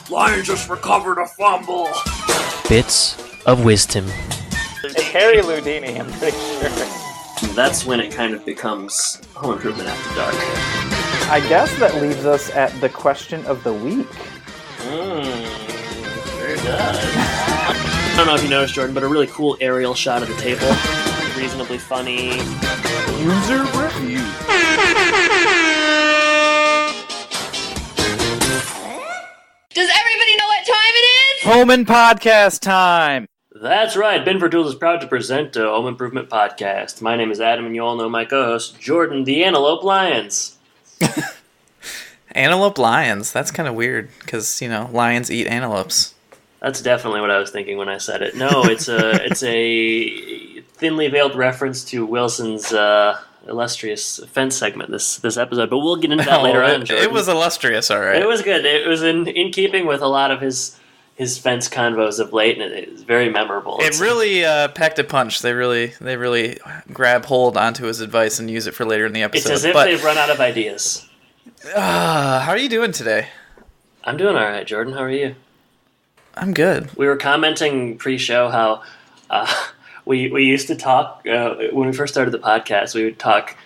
Lions just recovered a fumble. Bits of wisdom. It's Harry Houdini, I'm pretty sure. That's when it kind of becomes Home Improvement After Dark. I guess that leaves us at the question of the week. Very good. I don't know if you noticed, Jordan, but a really cool aerial shot of the table. Reasonably funny. User review. Does everybody know what time it is? Home Impodcast time. That's right. Binford Tools is proud to present a Home Improvement Podcast. My name is Adam, and you all know my co-host, Jordan the Antelope Lyons. Antelope lions. That's kind of weird because, lions eat antelopes. That's definitely what I was thinking when I said it. No, it's a thinly veiled reference to Wilson's illustrious fence segment this episode, but we'll get into that later on, Jordan. It was illustrious, all right. It was good. It was in keeping with a lot of his fence convos of late, and it was very memorable. It really packed a punch. They really grab hold onto his advice and use it for later in the episode. It's as if they've run out of ideas. How are you doing today? I'm doing all right, Jordan. How are you? I'm good. We were commenting pre-show how we used to talk when we first started the podcast. We would talk,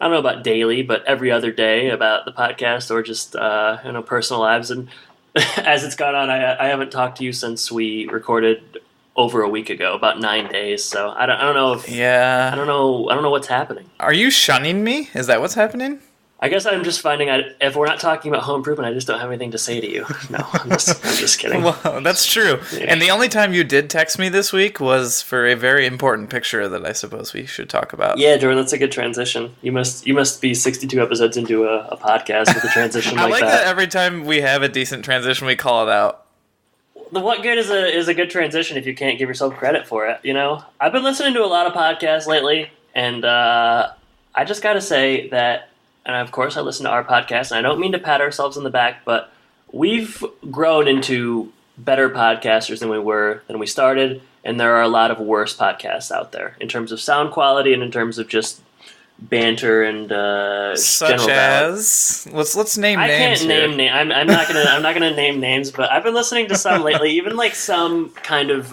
I don't know about daily, but every other day about the podcast or just personal lives. And as it's gone on, I haven't talked to you since we recorded over a week ago, about 9 days. So I don't know if I don't know what's happening. Are you shunning me? Is that what's happening? I guess I'm just finding out if we're not talking about home improvement, I just don't have anything to say to you. No, I'm just kidding. Well, that's true. Yeah. And the only time you did text me this week was for a very important picture that I suppose we should talk about. Yeah, Jordan, that's a good transition. You must be 62 episodes into a podcast with a transition I like that. I like that every time we have a decent transition, we call it out. What good is a good transition if you can't give yourself credit for it? I've been listening to a lot of podcasts lately, and I just got to say that. And of course, I listen to our podcast, and I don't mean to pat ourselves on the back, but we've grown into better podcasters than we started, and there are a lot of worse podcasts out there in terms of sound quality and in terms of just banter and such as let's name names. I can't name names. I'm not gonna name names, but I've been listening to some lately, even like some kind of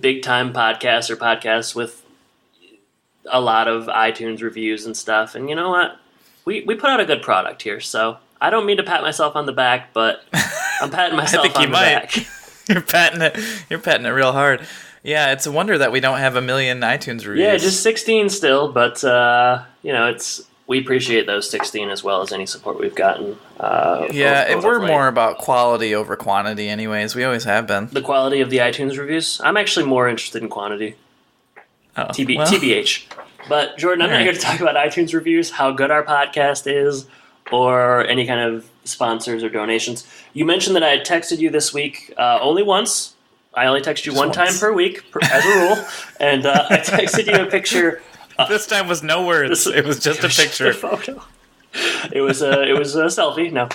big time podcasts or podcasts with a lot of iTunes reviews and stuff. And you know what? We put out a good product here, so I don't mean to pat myself on the back, but I'm patting myself on the back. You're patting it real hard. Yeah, it's a wonder that we don't have 1 million iTunes reviews. Yeah, just 16 still, but we appreciate those 16 as well as any support we've gotten. We're more about quality over quantity anyways. We always have been. The quality of the iTunes reviews? I'm actually more interested in quantity. TBH. But, Jordan, I'm not here to talk about iTunes reviews, how good our podcast is, or any kind of sponsors or donations. You mentioned that I had texted you this week only once. I only text you one time per week, as a rule. And I texted you a picture. This time was no words. It was just a picture. Just a photo. It was a selfie. No,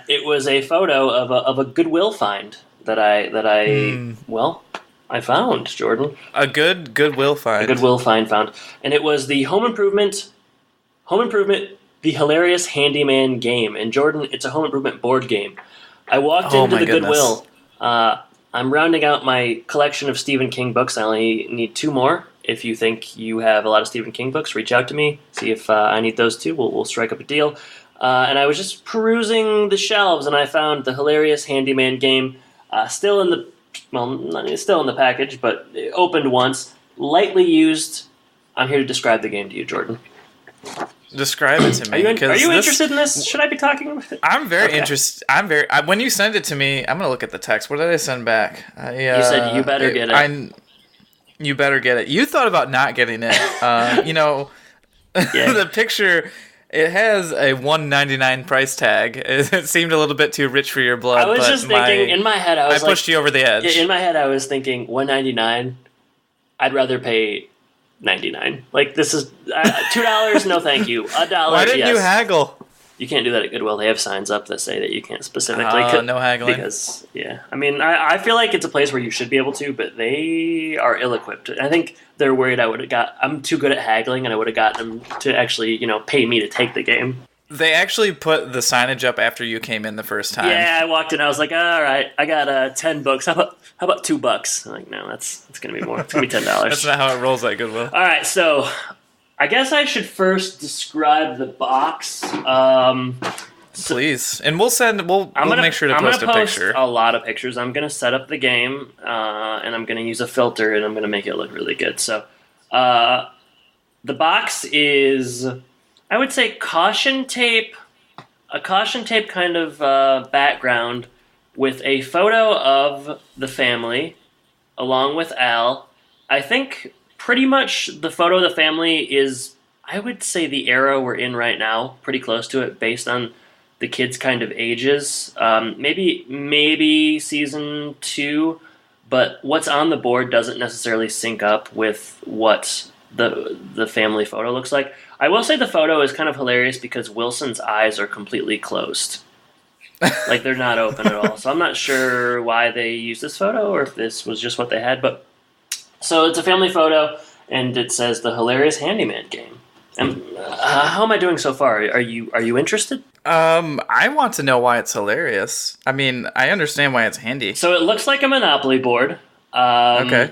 it was a photo of a Goodwill find that I found, Jordan. A Goodwill find. A Goodwill find found. And it was the Home Improvement, the Hilarious Handyman game. And Jordan, it's a Home Improvement board game. I walked into the Goodwill. I'm rounding out my collection of Stephen King books. I only need 2 more. If you think you have a lot of Stephen King books, reach out to me. See if I need those too. We'll strike up a deal. And I was just perusing the shelves, and I found the Hilarious Handyman game still in the package, but it opened once, lightly used. I'm here to describe the game to you, Jordan. Describe it to me. Are you interested in this? Should I be talking about it? I'm very interested. When you send it to me, I'm going to look at the text. What did I send back? You said you better get it. You better get it. You thought about not getting it. The picture, it has a $1.99 price tag. It seemed a little bit too rich for your blood. I was just thinking, in my head, I pushed you over the edge. In my head, I was thinking, $1.99, I'd rather pay $99. Like, this is $2, no thank you. $1, Why didn't you haggle? You can't do that at Goodwill. They have signs up that say that you can't specifically. No haggling. Because, I mean, I feel like it's a place where you should be able to, but they are ill-equipped. I think they're worried I'm too good at haggling, and I would have gotten them to actually, pay me to take the game. They actually put the signage up after you came in the first time. Yeah, I walked in. I was like, all right, I got 10 books. How about $2? I'm like, no, that's going to be more. It's going to be $10. That's not how it rolls at Goodwill. All right, so I guess I should first describe the box. Please, and we'll make sure to post a picture. A lot of pictures. I'm going to set up the game, and I'm going to use a filter, and I'm going to make it look really good. So, the box is, I would say, a caution tape kind of background with a photo of the family along with Al. I think pretty much the photo of the family is, I would say, the era we're in right now, pretty close to it based on the kids' kind of ages. Maybe season 2, but what's on the board doesn't necessarily sync up with what the family photo looks like. I will say the photo is kind of hilarious because Wilson's eyes are completely closed. Like, they're not open at all. So I'm not sure why they used this photo or if this was just what they had. But so it's a family photo, and it says the Hilarious Handyman game. And how am I doing so far? Are you interested? I want to know why it's hilarious. I mean, I understand why it's handy. So it looks like a Monopoly board. Okay.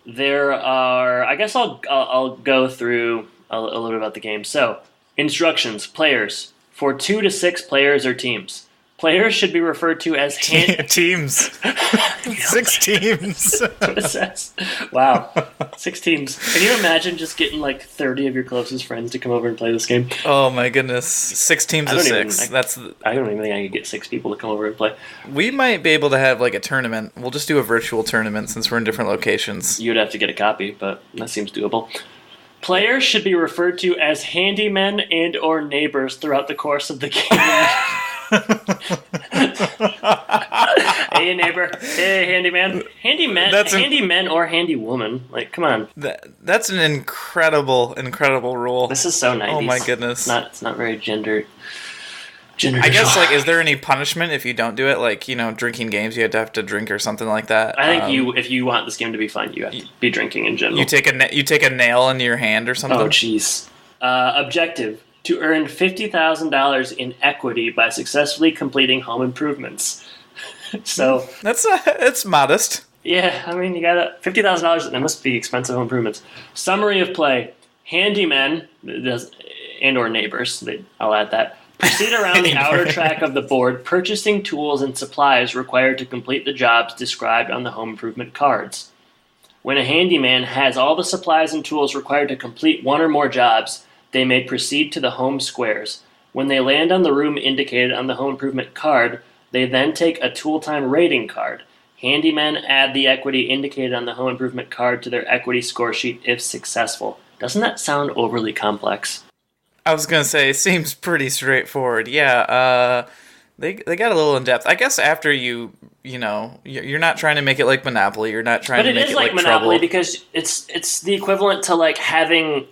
There are. I guess I'll go through a little bit about the game. So, instructions: players for 2 to 6 players or teams. Players should be referred to as teams. 6 teams. That's what it says. Wow, 6 teams. Can you imagine just getting like 30 of your closest friends to come over and play this game? Oh my goodness, 6 teams of 6. I don't even think I could get 6 people to come over and play. We might be able to have like a tournament. We'll just do a virtual tournament since we're in different locations. You'd have to get a copy, but that seems doable. Players should be referred to as handymen and or neighbors throughout the course of the game. Hey neighbor, hey handyman, handyman or handywoman. Like, come on. That's an incredible rule. This is so 90s. Oh my goodness. It's not very gender. I guess, like, is there any punishment if you don't do it? Like, drinking games, you have to drink or something like that. I think if you want this game to be fun, you have to be drinking in general. You take a nail into your hand or something. Oh jeez. Objective: to earn $50,000 in equity by successfully completing home improvements. So it's modest. Yeah, I mean, you got $50,000. That must be expensive home improvements. Summary of play: handymen and or neighbors. I'll add that. Proceed around the outer track of the board, purchasing tools and supplies required to complete the jobs described on the home improvement cards. When a handyman has all the supplies and tools required to complete one or more jobs, they may proceed to the home squares. When they land on the room indicated on the home improvement card, they then take a tool time rating card. Handymen add the equity indicated on the home improvement card to their equity score sheet if successful. Doesn't that sound overly complex? I was gonna say, seems pretty straightforward. Yeah, they got a little in depth. I guess after you're not trying to make it like Monopoly. You're not trying to make it like Monopoly Trouble. because it's the equivalent to like having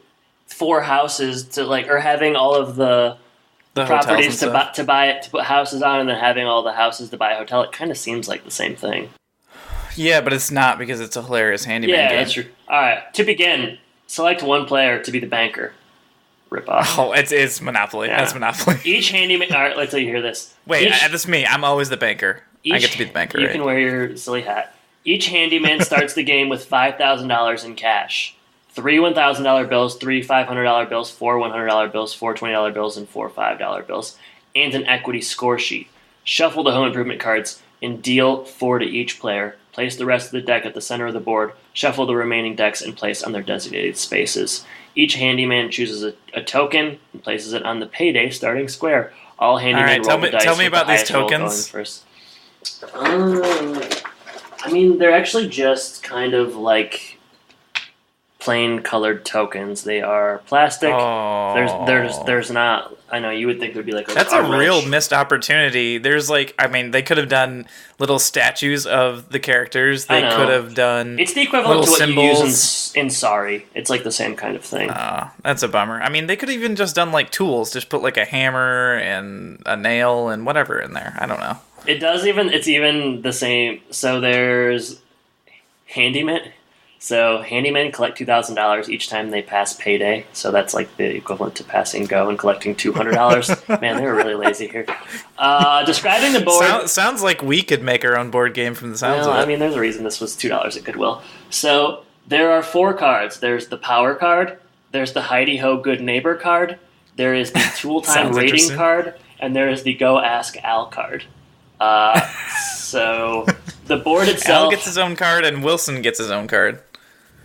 4 houses to like, or having all of the properties to put houses on, and then having all the houses to buy a hotel. It kind of seems like the same thing. Yeah, but it's not because it's a hilarious handyman game. Yeah, that's true. All right, to begin, select one player to be the banker. Rip off. Oh, it's Monopoly. Yeah. That's Monopoly. Each handyman... All right, let's let you hear this. Wait, that's me. I'm always the banker. I get to be the banker, You can wear your silly hat. Each handyman starts the game with $5,000 in cash. 3 $1,000 bills, 3 $500 bills, 4 $100 bills, 4 $20 bills, and 4 $5 bills, and an equity score sheet. Shuffle the home improvement cards and deal 4 to each player. Place the rest of the deck at the center of the board. Shuffle the remaining decks and place on their designated spaces. Each handyman chooses a token and places it on the payday starting square. All handymen roll the dice. Tell me about these tokens. First. I mean, they're actually just kind of like plain colored tokens. They are plastic. Oh. There's not. I know you would think there'd be like that's a real missed opportunity. There's like, I mean, they could have done little statues of the characters. They could have done. It's the equivalent to what symbols. You use in Sorry. It's like the same kind of thing. That's a bummer. I mean, they could have even just done like tools. Just put like a hammer and a nail and whatever in there. I don't know. It's even the same. So there's handyman. So handymen collect $2,000 each time they pass payday. So that's like the equivalent to passing go and collecting $200. Man, they were really lazy here. Describing the board. Sounds like we could make our own board game from the sounds of it. I mean, there's a reason this was $2 at Goodwill. So there are 4 cards. There's the power card. There's the Heidi Ho Good Neighbor card. There is the Tool Time Rating card. And there is the Go Ask Al card. So the board itself. Al gets his own card and Wilson gets his own card.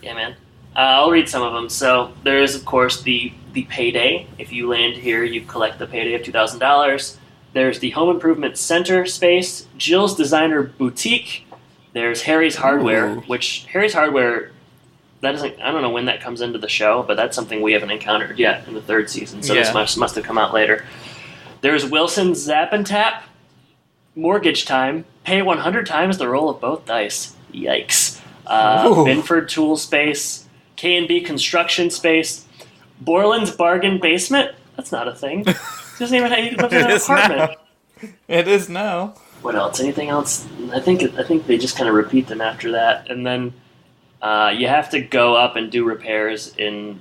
Yeah, man. I'll read some of them. So there is, of course, the payday. If you land here, you collect the payday of $2,000. There's the Home Improvement Center space, Jill's Designer Boutique. There's Harry's Hardware, which Harry's Hardware, that isn't. I don't know when that comes into the show, but that's something we haven't encountered yet in the 3rd season. So this must have come out later. There's Wilson's Zap and Tap, Mortgage Time, pay 100 times the roll of both dice. Yikes. Binford Tool Space, K&B Construction Space, Borland's Bargain Basement. That's not a thing. It doesn't even have you live in an apartment. It is now. What else? Anything else? I think they just kind of repeat them after that, and then you have to go up and do repairs in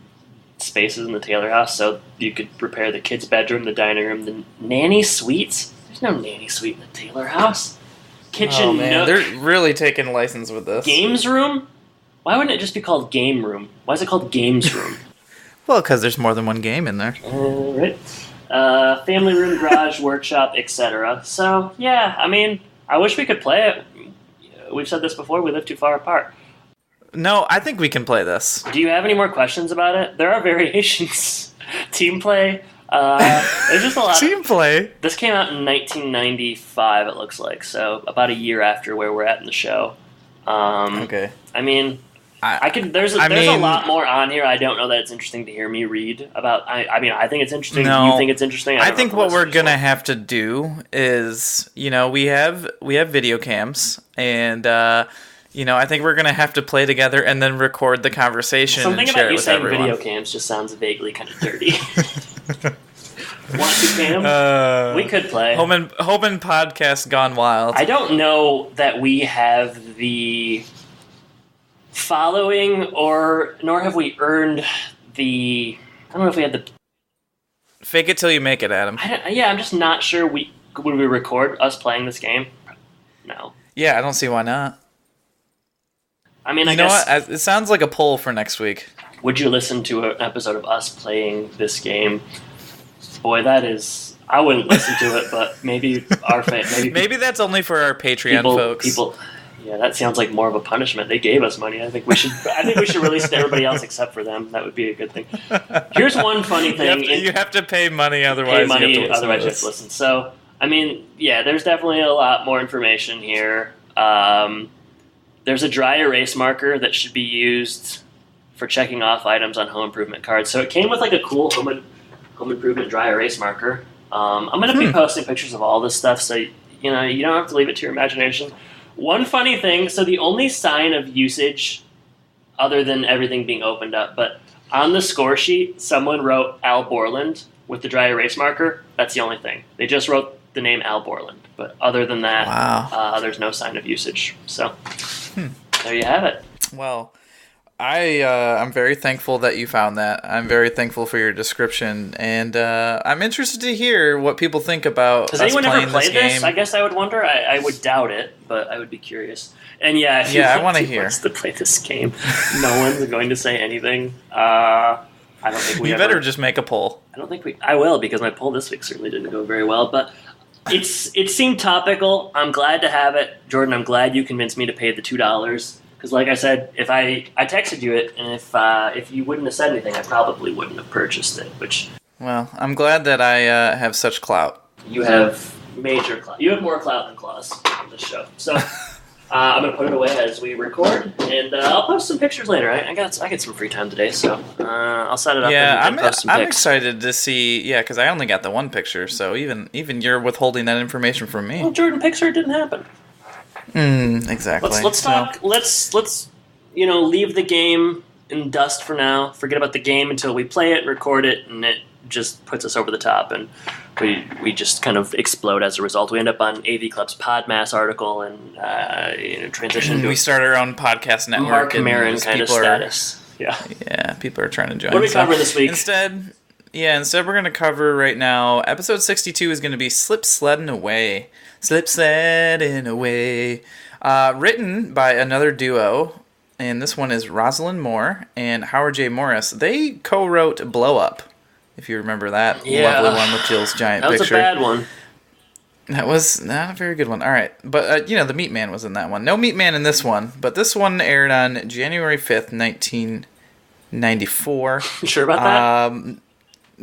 spaces in the Taylor house. So you could repair the kids' bedroom, the dining room, the nanny suites. There's no nanny suite in the Taylor house. Kitchen. Oh man, they're really taking license with this. Games room? Why wouldn't it just be called game room? Why is it called games room? Well, because there's more than one game in there. Right. Family room, garage, workshop, etc. So, yeah, I mean, I wish we could play it. We've said this before, we live too far apart. No, I think we can play this. Do you have any more questions about it? There are variations. Team play. There's just a lot. Team play? This came out in 1995, it looks like, so about a year after where we're at in the show. Okay. I mean... There's a lot more on here. I don't know that it's interesting to hear me read about. I mean, I think it's interesting. No, you think it's interesting? I think what we're gonna have to do is, we have video cams, and I think we're gonna have to play together and then record the conversation. Something and share about you it with saying everyone. Video cams just sounds vaguely kind of dirty. Want to cam? We could play Home Impodcast gone wild. I don't know that we have the following, nor have we earned the. I don't know if we had the. Fake it till you make it, Adam. I'm just not sure. Would we record us playing this game? No. Yeah, I don't see why not. I mean, I guess what? It sounds like a poll for next week. Would you listen to an episode of us playing this game? Boy, that is. I wouldn't listen to it, but maybe our maybe that's only for our Patreon folks. Yeah, that sounds like more of a punishment. They gave us money. I think we should release it to everybody else except for them. That would be a good thing. Here's one funny thing. You have to pay money, otherwise you have to listen. So, I mean, yeah, there's definitely a lot more information here. There's a dry erase marker that should be used for checking off items on home improvement cards. So it came with like a cool home improvement dry erase marker. I'm going to be posting pictures of all this stuff, so you don't have to leave it to your imagination. One funny thing, so the only sign of usage, other than everything being opened up, but on the score sheet, someone wrote Al Borland with the dry erase marker. That's the only thing. They just wrote the name Al Borland. But other than that, there's no sign of usage. So there you have it. Well, I'm very thankful that you found that. I'm very thankful for your description, and I'm interested to hear what people think about. Has anyone ever played this? I guess I would wonder. I would doubt it, but I would be curious. And I want to hear. To play this game, no one's going to say anything. I don't think we. You better just make a poll. I don't think we. I will, because my poll this week certainly didn't go very well, but. It seemed topical. I'm glad to have it, Jordan. I'm glad you convinced me to pay the $2. Because, like I said, if I texted you it, and if you wouldn't have said anything, I probably wouldn't have purchased it. Well, I'm glad that I have such clout. You have major clout. You have more clout than claws on this show. So I'm gonna put it away as we record, and I'll post some pictures later. I get some free time today, so I'll set it up. And post some I'm pics. excited to see. Yeah, because I only got the one picture, so even you're withholding that information from me. Well, Jordan, picture didn't happen. Exactly. Let's talk. Let's leave the game in dust for now. Forget about the game until we play it, record it, and just puts us over the top, and we just kind of explode as a result. We end up on AV Club's Podmass article and transition to we start our own podcast network. Mark Maron kind of status. Yeah, people are trying to join. What are we covering this week? Instead we're going to cover right now, episode 62 is going to be Sleddin Away. Sleddin Away. Written by another duo, and this one is Rosalind Moore and Howard J. Morris. They co-wrote Blow Up, if you remember that lovely one with Jill's giant picture. That was a bad one. That was not a very good one. All right, but the Meat Man was in that one. No Meat Man in this one, but this one aired on January 5th, 1994. You sure about that?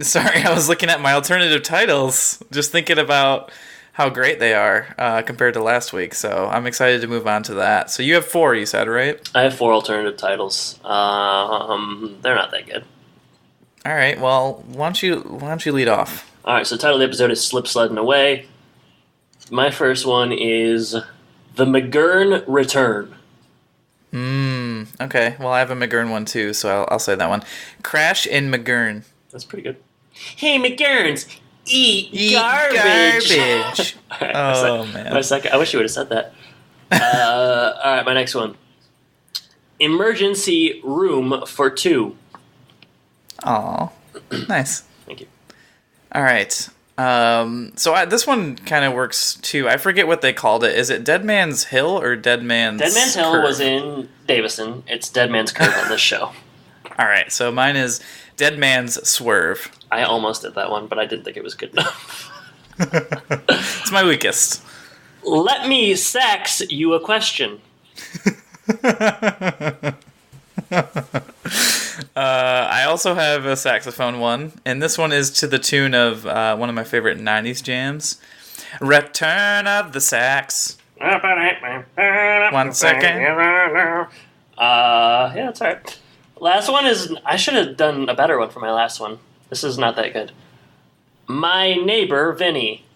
Sorry, I was looking at my alternative titles, just thinking about how great they are compared to last week. So I'm excited to move on to that. So you have 4, you said, right? I have 4 alternative titles. They're not that good. All right. Well, why don't you lead off? All right. So the title of the episode is Sleddin Away. My first one is The McGurn Return. Okay. Well, I have a McGurn one too, so I'll say that one. Crash in McGurn. That's pretty good. Hey, McGurns, eat garbage. Right, man. My second. I wish you would have said that. All right, my next one. Emergency room for 2. Aw, nice. Thank you. All right. So this one kind of works too. I forget what they called it. Is it Dead Man's Hill or Dead Man's Dead Man's Hill Curve? was in Davison. It's Dead Man's Curve on this show. All right. So mine is Dead Man's Swerve. I almost did that one, but I didn't think it was good enough. It's my weakest. Let me sax you a question. I also have a saxophone one, and this one is to the tune of one of my favorite 90s jams. Return of the Sax. 1 second. Yeah, that's alright. Last one is... I should have done a better one for my last one. This is not that good. My neighbor, Vinny.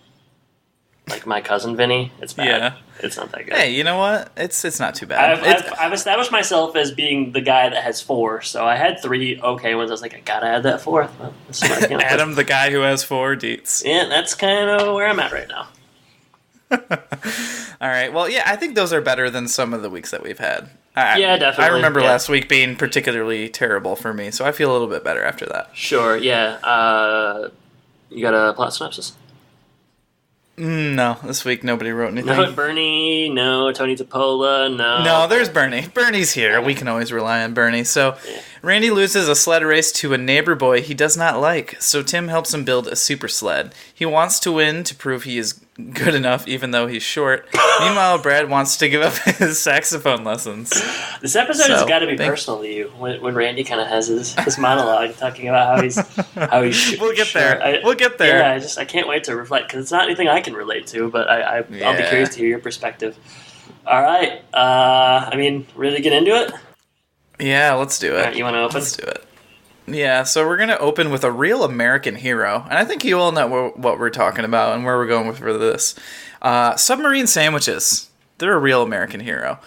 Like my cousin Vinny. It's bad. Yeah. It's not that good. Hey, you know what? It's not too bad. I've established myself as being the guy that has 4, so I had 3 okay ones. I was like, I gotta add that 4th. Well, this is what, Adam, the guy who has 4 deets. Yeah, that's kind of where I'm at right now. All right. Well, yeah, I think those are better than some of the weeks that we've had. Yeah, definitely. I remember last week being particularly terrible for me, so I feel a little bit better after that. Sure, yeah. You got a plot synopsis? No, this week nobody wrote anything. No Bernie, no Tony Topola, no. No, there's Bernie. Bernie's here. We can always rely on Bernie. So, Randy loses a sled race to a neighbor boy he does not like, so Tim helps him build a super sled. He wants to win to prove he is good enough, even though he's short. Meanwhile, Brad wants to give up his saxophone lessons. This episode has got to be personal to you when Randy kind of has his monologue talking about how he's. We'll get there. We'll get there. Yeah, I can't wait to reflect because it's not anything I can relate to, but I'll be curious to hear your perspective. All right, ready to get into it? Yeah, let's do it. All right, you want to open? Let's do it. Yeah, so we're going to open with a real American hero. And I think you all know what we're talking about and where we're going with for this. Submarine sandwiches. They're a real American hero.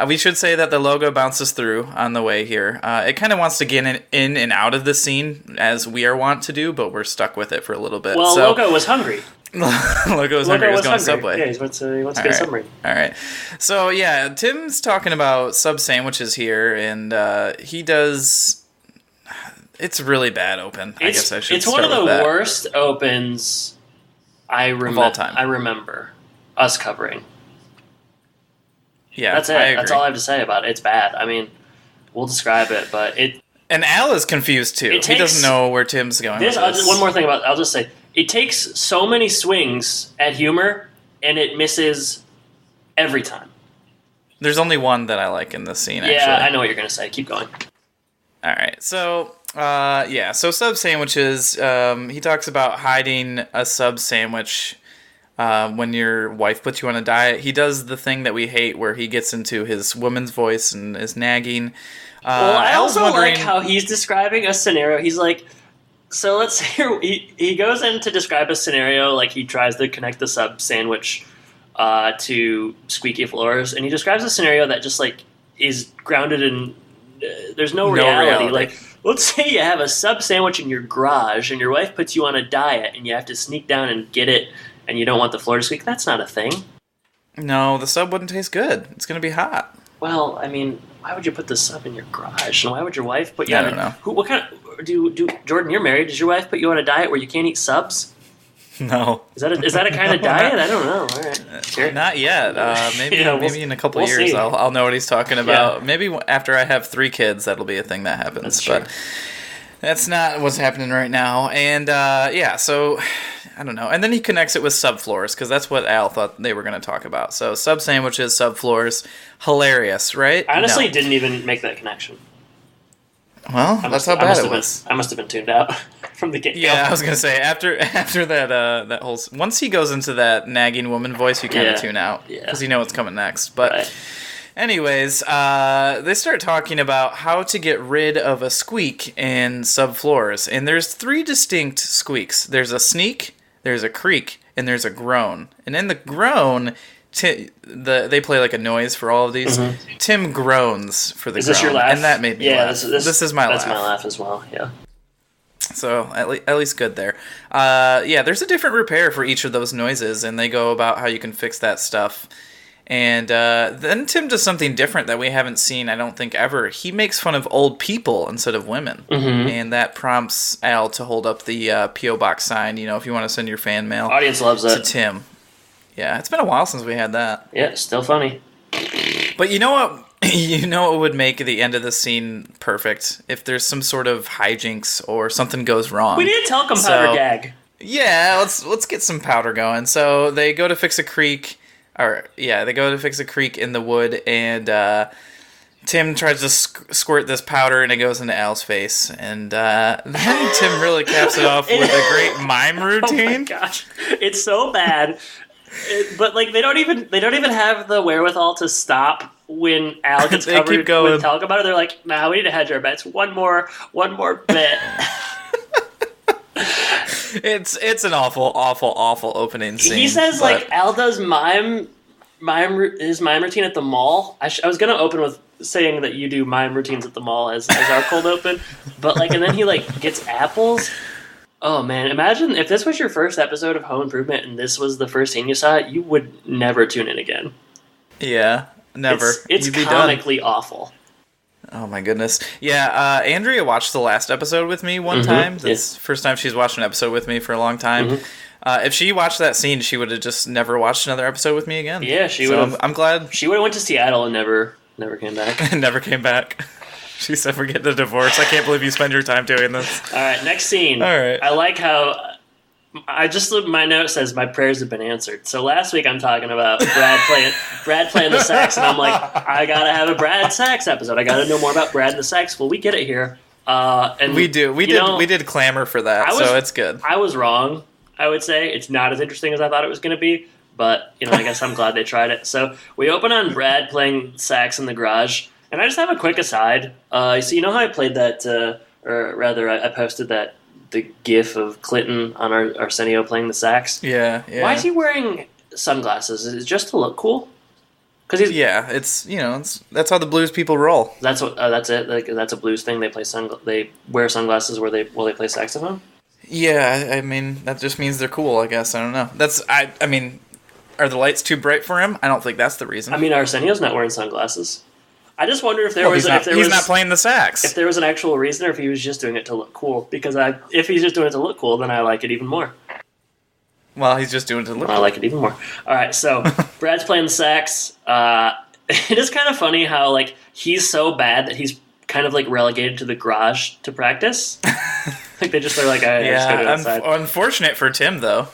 We should say that the logo bounces through on the way here. It kind of wants to get in and out of the scene, as we are wont to do, but we're stuck with it for a little bit. Well, Logo was hungry. Logo was hungry. He was going Subway. Yeah, he wants to get a submarine. All right. So, yeah, Tim's talking about sub sandwiches here, and he does... It's really bad open. I guess I should start with that. It's one of the worst opens of all time. I remember us covering. Yeah, that's it. That's all I have to say about it. It's bad. I mean, we'll describe it, but it... And Al is confused, too. He doesn't know where Tim's going with this. One more thing I'll just say. It takes so many swings at humor, and it misses every time. There's only one that I like in this scene, actually. Yeah, I know what you're going to say. Keep going. All right, so... so sub sandwiches, he talks about hiding a sub sandwich when your wife puts you on a diet. He does the thing that we hate where he gets into his woman's voice and is nagging. I also like how he's describing a scenario. He's like, so let's say he goes in to describe a scenario like he tries to connect the sub sandwich to squeaky floors, and he describes a scenario that just like is grounded in there's no reality. Like let's say you have a sub sandwich in your garage and your wife puts you on a diet and you have to sneak down and get it and you don't want the floor to squeak. That's not a thing. No, the sub wouldn't taste good. It's going to be hot. Well, I mean, why would you put the sub in your garage? And why would your wife put you on I don't know. What kind of... Jordan, you're married. Does your wife put you on a diet where you can't eat subs? No. Is that a kind of diet? I don't know. All right. Sure. Not yet. Maybe in a couple we'll years see. I'll know what he's talking about. Yeah. Maybe after I have 3 kids, that'll be a thing that happens. That's but true. that's not what's happening right now. And so I don't know. And then he connects it with subfloors because that's what Al thought they were going to talk about. So sub sandwiches, subfloors, hilarious, right? I honestly didn't even make that connection. Well, that's how bad it was. I must have been tuned out from the get-go. Yeah, I was gonna say after that whole once he goes into that nagging woman voice, you kind of tune out because you know what's coming next. But Right. anyways, they start talking about how to get rid of a squeak in subfloors, and there's 3 distinct squeaks. There's a sneak, there's a creak, and there's a groan. And in the groan, they play like a noise for all of these. Mm-hmm. Tim groans for the groan. Is this your laugh? And that made me laugh. This is my laugh. That's my laugh as well, yeah. So, at least good there. There's a different repair for each of those noises, and they go about how you can fix that stuff. And then Tim does something different that we haven't seen, I don't think, ever. He makes fun of old people instead of women. Mm-hmm. And that prompts Al to hold up the P.O. Box sign, if you want to send your fan mail. Audience loves that. To Tim. Yeah, it's been a while since we had that. Yeah, still funny. But you know what? What would make the end of the scene perfect? If there's some sort of hijinks or something goes wrong. We need a talcum powder gag. Yeah, let's get some powder going. So they go to fix a creek. They go to fix a creek in the wood, and Tim tries to squirt this powder, and it goes into Al's face. And then Tim really caps it off with a great mime routine. Oh my gosh, it's so bad. But they don't even have the wherewithal to stop when Al gets covered with talcum powder. They're like, nah, we need to hedge our bets. One more bit. It's an awful opening scene. He says Al does his mime routine at the mall. I was gonna open with saying that you do mime routines at the mall as our cold open, but and then he gets apples. Oh man, imagine if this was your first episode of Home Improvement and this was the first scene you saw, you would never tune in again. Yeah, never. It's comically awful. Oh my goodness. Yeah, Andrea watched the last episode with me one time. That's the first time she's watched an episode with me for a long time. Mm-hmm. If she watched that scene, she would have just never watched another episode with me again. Yeah, she would have. I'm glad. She would have went to Seattle and never came back. Never came back. She said, we're getting a divorce. I can't believe you spend your time doing this. All right, next scene. All right. I like how... my note says my prayers have been answered. So last week I'm talking about Brad playing the sax, and I'm like, I gotta have a Brad sax episode. I gotta know more about Brad and the sax. Well, we get it here. And we do. We did clamor for that, so it's good. I was wrong, I would say. It's not as interesting as I thought it was going to be, but I guess I'm glad they tried it. So we open on Brad playing sax in the garage. And I just have a quick aside. So you know how I played that, or rather, I posted the GIF of Clinton on our Arsenio playing the sax. Yeah. Why is he wearing sunglasses? Is it just to look cool? Because it's that's how the blues people roll. That's it. That's a blues thing. They wear sunglasses while they play saxophone. Yeah, I mean that just means they're cool. I guess I don't know. I mean, are the lights too bright for him? I don't think that's the reason. I mean, Arsenio's not wearing sunglasses. I just wonder if he's not playing the sax. If there was an actual reason, or if he was just doing it to look cool. Because if he's just doing it to look cool, then I like it even more. Well, he's just doing it to look cool. I like it even more. All right, so Brad's playing the sax. It is kind of funny how he's so bad that he's kind of relegated to the garage to practice. They're like, just go to the outside. Unfortunate for Tim though.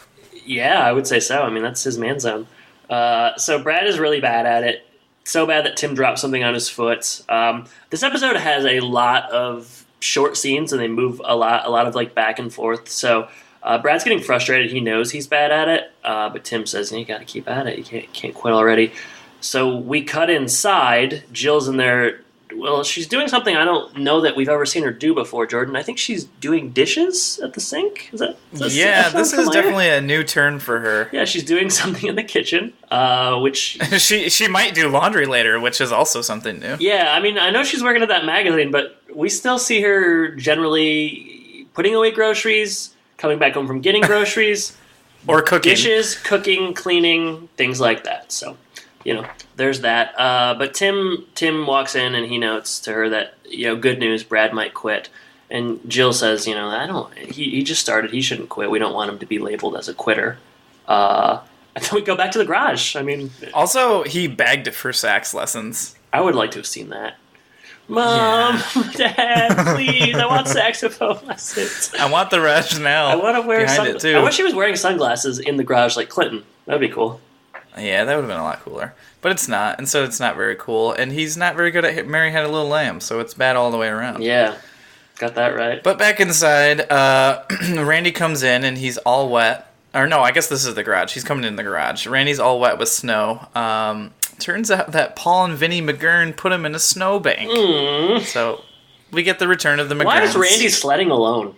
Yeah, I would say so. I mean, that's his man zone. So Brad is really bad at it. So bad that Tim dropped something on his foot. This episode has a lot of short scenes, and they move a lot of back and forth. So Brad's getting frustrated. He knows he's bad at it, but Tim says, "You got to keep at it. You can't quit already." So we cut inside. Jill's in there. Well, she's doing something I don't know that we've ever seen her do before, Jordan. I think she's doing dishes at the sink. Is that this is definitely a new turn for her. Yeah, she's doing something in the kitchen, which... she might do laundry later, which is also something new. Yeah, I mean, I know she's working at that magazine, but we still see her generally putting away groceries, coming back home from getting groceries, or cooking, dishes, cooking, cleaning, things like that. So, there's that. But Tim walks in and he notes to her that, good news, Brad might quit. And Jill says, he just started. He shouldn't quit. We don't want him to be labeled as a quitter. And then we go back to the garage. I mean, also he begged for sax lessons. I would like to have seen that. Mom, Dad, please, I want saxophone lessons. I want the rationale. I want to wear sunglasses. I wish he was wearing sunglasses in the garage like Clinton. That'd be cool. Yeah, that would have been a lot cooler. But it's not, and so it's not very cool. And he's not very good at Mary Had a Little Lamb, so it's bad all the way around. Yeah, got that right. But back inside, Randy comes in and he's all wet. Or no, I guess this is the garage. He's coming in the garage. Randy's all wet with snow. Turns out that Paul and Vinnie McGurn put him in a snowbank. So we get the return of the McGurns. Why is Randy sledding alone?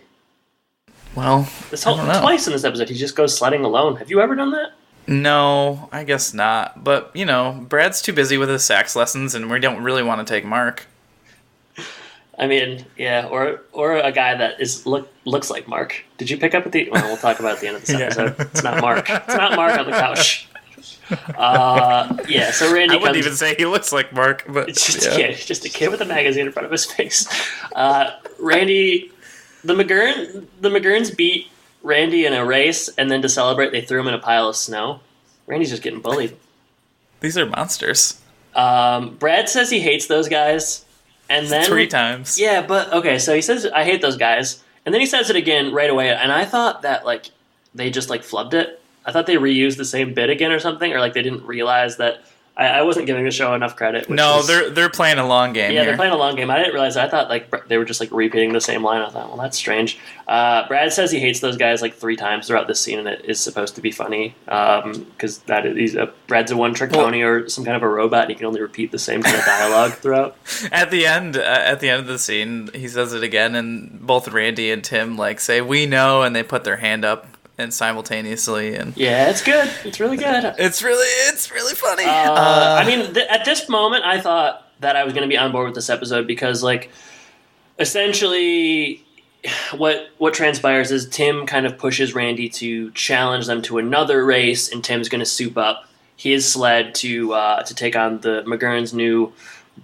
Well, twice in this episode, he just goes sledding alone. Have you ever done that? No, I guess not. But, Brad's too busy with his sax lessons, and we don't really want to take Mark. I mean, yeah, or a guy that looks like Mark. Did you pick up at the... Well, we'll talk about it at the end of this episode. It's not Mark. It's not Mark on the couch. So Randy I wouldn't even say he looks like Mark, but... It's just a kid with a magazine in front of his face. Randy... The McGurns beat Randy in a race, and then to celebrate, they threw him in a pile of snow. Randy's just getting bullied. These are monsters. Brad says he hates those guys. And then 3 times. Yeah, but okay, so he says I hate those guys, and then he says it again right away, and I thought that they just flubbed it. I thought they reused the same bit again or something, or they didn't realize that I wasn't giving the show enough credit. They're playing a long game. Yeah, they're playing a long game. I didn't realize that. I thought they were just repeating the same line. I thought, well, that's strange. Brad says he hates those guys 3 times throughout this scene, and it is supposed to be funny because Brad's a one-trick pony or some kind of a robot, and he can only repeat the same kind of dialogue throughout. At the end of the scene, he says it again, and both Randy and Tim say "we know," and they put their hand up. And simultaneously, and yeah, it's good. It's really good. It's really funny. I mean, at this moment, I thought that I was going to be on board with this episode because, essentially, what transpires is Tim kind of pushes Randy to challenge them to another race, and Tim's going to soup up his sled to take on the McGurn's new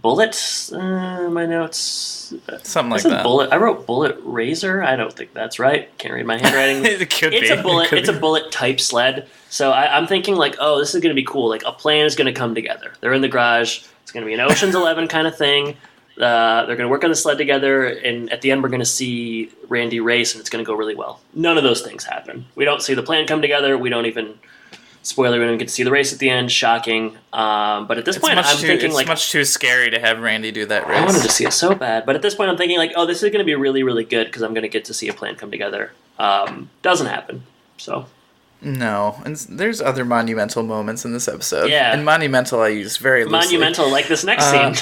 Bullet. My notes. Something like that. Bullet. I wrote Bullet Razor. I don't think that's right. Can't read my handwriting. It could be. It's a bullet type sled. So I'm thinking this is going to be cool. A plan is going to come together. They're in the garage. It's going to be an Ocean's 11 kind of thing. They're going to work on the sled together, and at the end we're going to see Randy race, and it's going to go really well. None of those things happen. We don't see the plan come together. We don't even... Spoiler, we don't get to see the race at the end. Shocking. But at this point, I'm thinking it's much too scary to have Randy do that race. I wanted to see it so bad. But at this point, I'm thinking this is going to be really, really good because I'm going to get to see a plan come together. Doesn't happen. So. No. And there's other monumental moments in this episode. Yeah. And monumental I use very loosely. Monumental, like this next scene.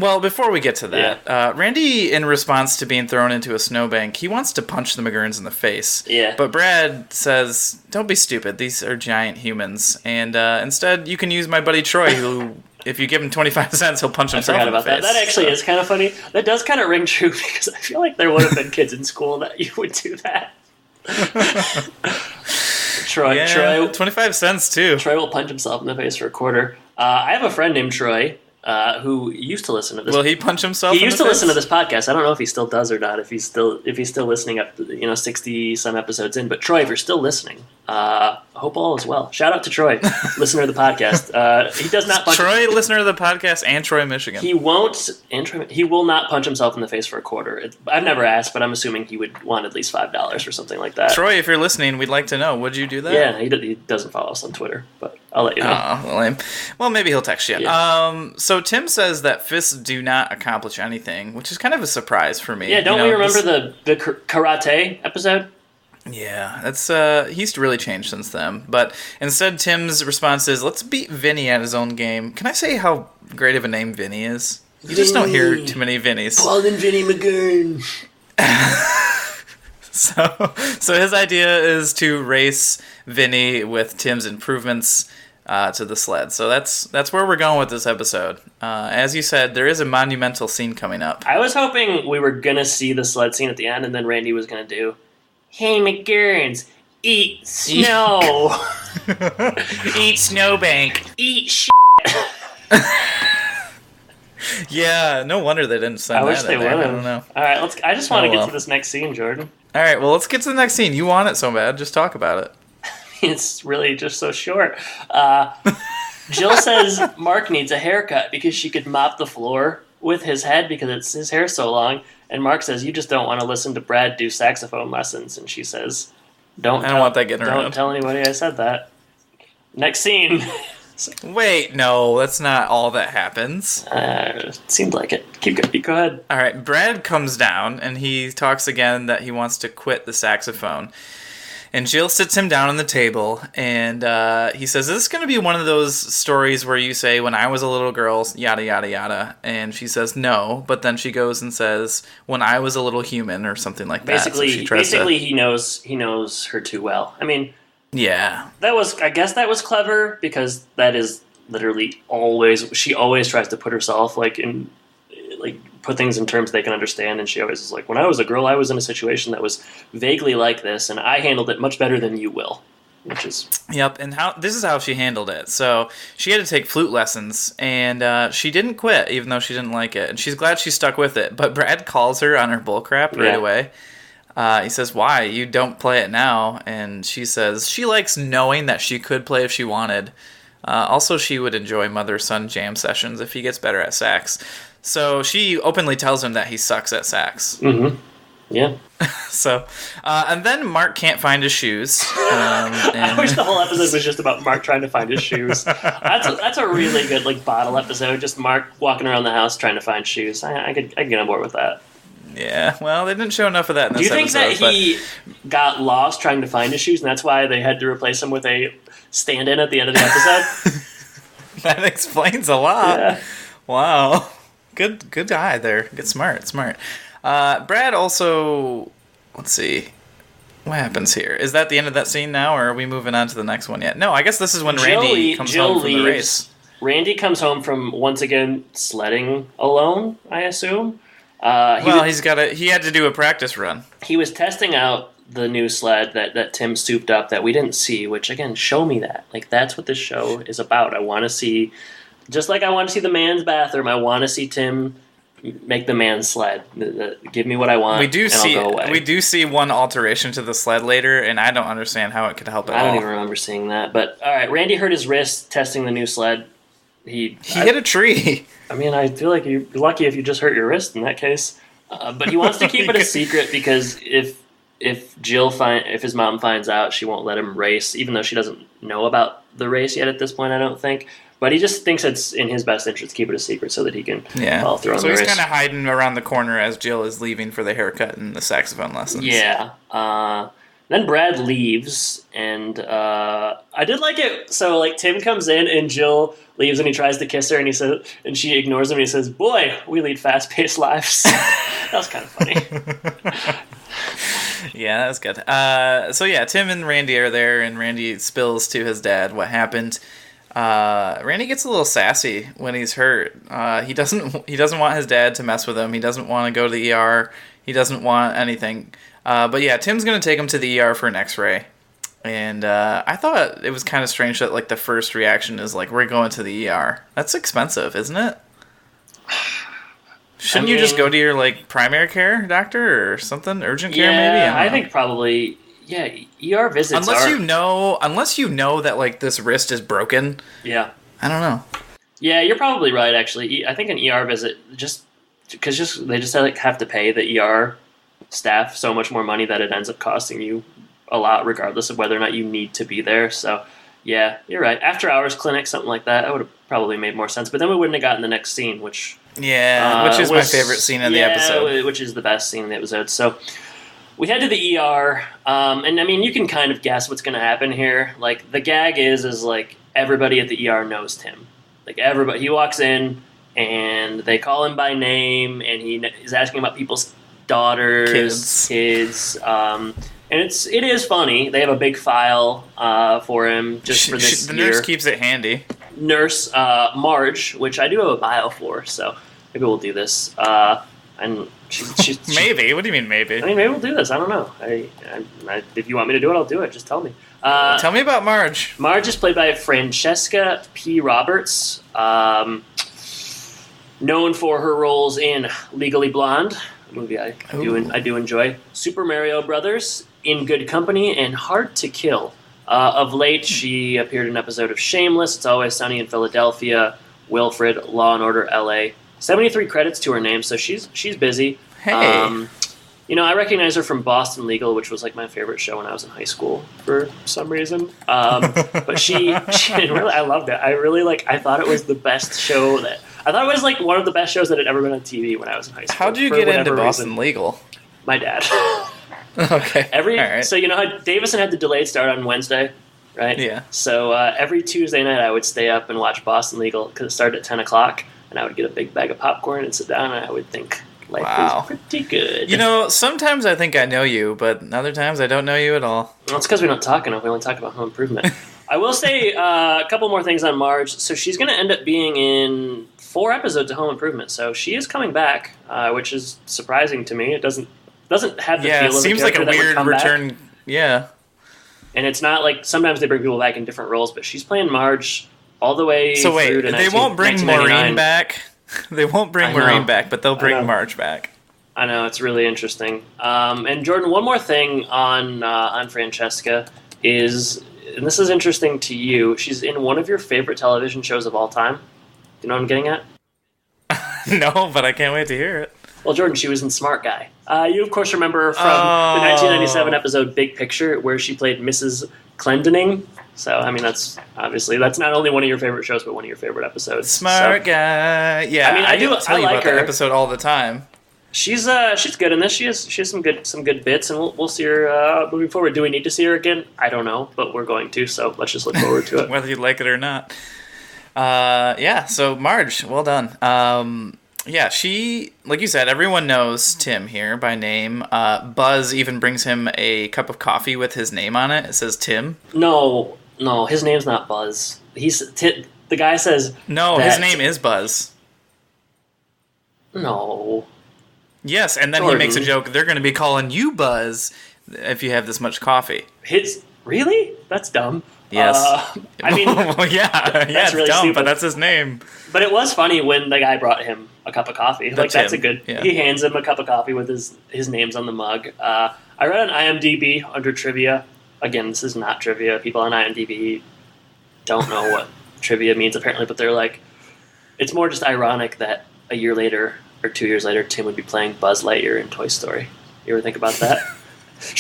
Well, before we get to that, Randy, in response to being thrown into a snowbank, he wants to punch the McGurns in the face. Yeah. But Brad says, don't be stupid. These are giant humans. And instead, you can use my buddy Troy, who, if you give him 25 cents, he'll punch himself in the face. That actually is kind of funny. That does kind of ring true because I feel like there would have been kids in school that you would do that. Troy, 25 cents, too. Troy will punch himself in the face for a quarter. I have a friend named Troy. Who used to listen to this? Will he punch himself? He used to listen to this podcast. I don't know if he still does or not. If he's still listening up, 60 some episodes in. But Troy, if you're still listening, hope all is well. Shout out to Troy, listener of the podcast. He does not punch. Troy, listener of the podcast, and Troy, Michigan. He won't. He will not punch himself in the face for a quarter. I've never asked, but I'm assuming he would want at least $5 or something like that. Troy, if you're listening, we'd like to know. Would you do that? Yeah, he doesn't follow us on Twitter, but I'll let you know. Lame. Well, maybe he'll text you. Yeah. So Tim says that fists do not accomplish anything, which is kind of a surprise for me. Yeah, don't we remember the karate episode? Yeah, that's he's really changed since then. But instead, Tim's response is, "Let's beat Vinny at his own game." Can I say how great of a name Vinny is? You just don't hear too many Vinnies. Paul and Vinny McGurn. So his idea is to race Vinny with Tim's improvements. to the sled. So that's where we're going with this episode. As you said, there is a monumental scene coming up. I was hoping we were going to see the sled scene at the end, and then Randy was going to do, "Hey, McGurns, eat snow." Eat snowbank. Eat shit. Yeah, no wonder they didn't send that. I wish they would have. I don't know. All right, I just want to get to this next scene, Jordan. All right, well, let's get to the next scene. You want it so bad. Just talk about it. It's really just so short. Jill says Mark needs a haircut because she could mop the floor with his head because his hair's so long. And Mark says, "You just don't want to listen to Brad do saxophone lessons." And she says, I don't want that getting around. Don't tell anybody I said that. Next scene. Wait, no, that's not all that happens. Seemed like it. Go ahead. All right, Brad comes down, and he talks again that he wants to quit the saxophone. And Jill sits him down on the table, and he says, "Is this going to be one of those stories where you say, 'When I was a little girl, yada, yada, yada'?" And she says, "No," but then she goes and says, "When I was a little human," or something like that. Basically, he knows her too well. I mean... Yeah. I guess that was clever because that is literally she always tries to put herself put things in terms they can understand, and she always is like, "When I was a girl, I was in a situation that was vaguely like this, and I handled it much better than you will." Which is... Yep, and this is how she handled it. So she had to take flute lessons, and she didn't quit, even though she didn't like it. And she's glad she stuck with it. But Brad calls her on her bullcrap right away. He says, "Why? You don't play it now." And she says she likes knowing that she could play if she wanted. Also, she would enjoy mother-son jam sessions if he gets better at sax. So she openly tells him that he sucks at sax. Mm-hmm. Yeah. So, and then Mark can't find his shoes. I wish the whole episode was just about Mark trying to find his shoes. That's a really good bottle episode. Just Mark walking around the house trying to find shoes. I could get on board with that. Yeah, well, they didn't show enough of that in this episode. Do you think that he got lost trying to find his shoes, and that's why they had to replace him with a stand-in at the end of the episode? That explains a lot. Yeah. Wow. Good eye there. Good smart. Brad also... Let's see. What happens here? Is that the end of that scene now, or are we moving on to the next one yet? No, I guess this is when Randy comes home from the race. Randy comes home from, once again, sledding alone, I assume. He had to do a practice run. He was testing out the new sled that Tim souped up that we didn't see, which, again, show me that. That's what this show is about. I want to see, just like I want to see the man's bathroom, I want to see Tim make the man's sled. Give me what I want, I'll go away. We do see one alteration to the sled later, and I don't understand how it could help at all. I don't even remember seeing that. But, all right, Randy hurt his wrist testing the new sled. He hit a tree. I mean, I feel like you're lucky if you just hurt your wrist in that case. But he wants to keep it a secret because if his mom finds out, she won't let him race, even though she doesn't know about the race yet at this point, I don't think. But he just thinks it's in his best interest to keep it a secret so that he can follow through on the race. So he's kind of hiding around the corner as Jill is leaving for the haircut and the saxophone lessons. Yeah. Then Brad leaves, and I did like it. So, Tim comes in, and Jill leaves, and he tries to kiss her, and she ignores him, and he says, "Boy, we lead fast-paced lives." That was kind of funny. Yeah, that was good. So yeah, Tim and Randy are there, and Randy spills to his dad what happened. Randy gets a little sassy when he's hurt. He doesn't want his dad to mess with him. He doesn't want to go to the ER. He doesn't want anything. But yeah, Tim's going to take him to the ER for an x-ray. And I thought it was kind of strange that the first reaction is we're going to the ER. That's expensive, isn't it? Shouldn't you just go to your primary care doctor or something? Urgent care maybe? I think probably... Yeah, ER visits unless you know that this wrist is broken. Yeah. I don't know. Yeah, you're probably right, actually. I think an ER visit, they just have to pay the ER staff so much more money that it ends up costing you a lot, regardless of whether or not you need to be there. So, yeah, you're right. After hours clinic, something like that would have probably made more sense. But then we wouldn't have gotten the next scene, which... Yeah, which is my favorite scene in the episode. Which is the best scene in the episode. So... We head to the ER, and I mean, you can kind of guess what's going to happen here. The gag is everybody at the ER knows Tim. Everybody, he walks in, and they call him by name, and he is asking about people's daughters, kids, And it is funny. They have a big file for him just for this the year. nurse keeps it handy. Nurse Marge, which I do have a bio for, so maybe we'll do this. And she maybe. What do you mean maybe? I mean, maybe we'll do this. I don't know. I if you want me to do it, I'll do it. Just tell me. Tell me about Marge. Marge is played by Francesca P. Roberts, known for her roles in Legally Blonde, a movie I do enjoy, Super Mario Brothers, In Good Company, and Hard to Kill. Of late, she appeared in an episode of Shameless, It's Always Sunny in Philadelphia, Wilfred, Law and Order L.A. 73 credits to her name, so she's busy. Hey. I recognize her from Boston Legal, which was like my favorite show when I was in high school for some reason. But she really, I loved it. I thought it was the best show I thought it was like one of the best shows that had ever been on TV when I was in high school. How'd you get into Boston Legal? My dad. Okay. All right. So you know how Davison had the delayed start on Wednesday, right? Yeah. So every Tuesday night I would stay up and watch Boston Legal because it started at 10 o'clock, and I would get a big bag of popcorn and sit down, and I would think life is pretty good. Sometimes I think I know you, but other times I don't know you at all. Well, it's because we don't talk enough. We only talk about Home Improvement. I will say a couple more things on Marge. So she's going to end up being in 4 episodes of Home Improvement. So she is coming back, which is surprising to me. It doesn't have the feel of it seems a like a weird return. Back. Yeah. And it's not like sometimes they bring people back in different roles, but she's playing Marge all the way through to they won't bring Maureen back? They won't bring Maureen back, but they'll bring Marge back. I know, it's really interesting. And Jordan, one more thing on Francesca is, and this is interesting to you, she's in one of your favorite television shows of all time. Do you know what I'm getting at? No, but I can't wait to hear it. Well, Jordan, she was in Smart Guy. You, of course, remember her from the 1997 episode Big Picture, where she played Mrs. Clendening. So, I mean, that's not only one of your favorite shows, but one of your favorite episodes. Smart Guy. Yeah, I mean, I like about her. That episode all the time. She's good in this. She has some good bits, and we'll see her moving forward. Do we need to see her again? I don't know, but we're going to. So let's just look forward to it, whether you like it or not. So Marge, well done. She, like you said, everyone knows Tim here by name. Buzz even brings him a cup of coffee with his name on it. It says Tim. No, his name's not Buzz. The guy says no. His name is Buzz. No. Yes, and then Jordan. He makes a joke. They're going to be calling you Buzz if you have this much coffee. Really? That's dumb. Yes. I mean, well, it's really dumb, stupid. But that's his name. But it was funny when the guy brought him a cup of coffee. That's a good. Yeah. He hands him a cup of coffee with his name's on the mug. I read on IMDb under trivia. Again, this is not trivia. People on IMDb don't know what trivia means apparently, but they're like, it's more just ironic that a year later or 2 years later, Tim would be playing Buzz Lightyear in Toy Story. You ever think about that?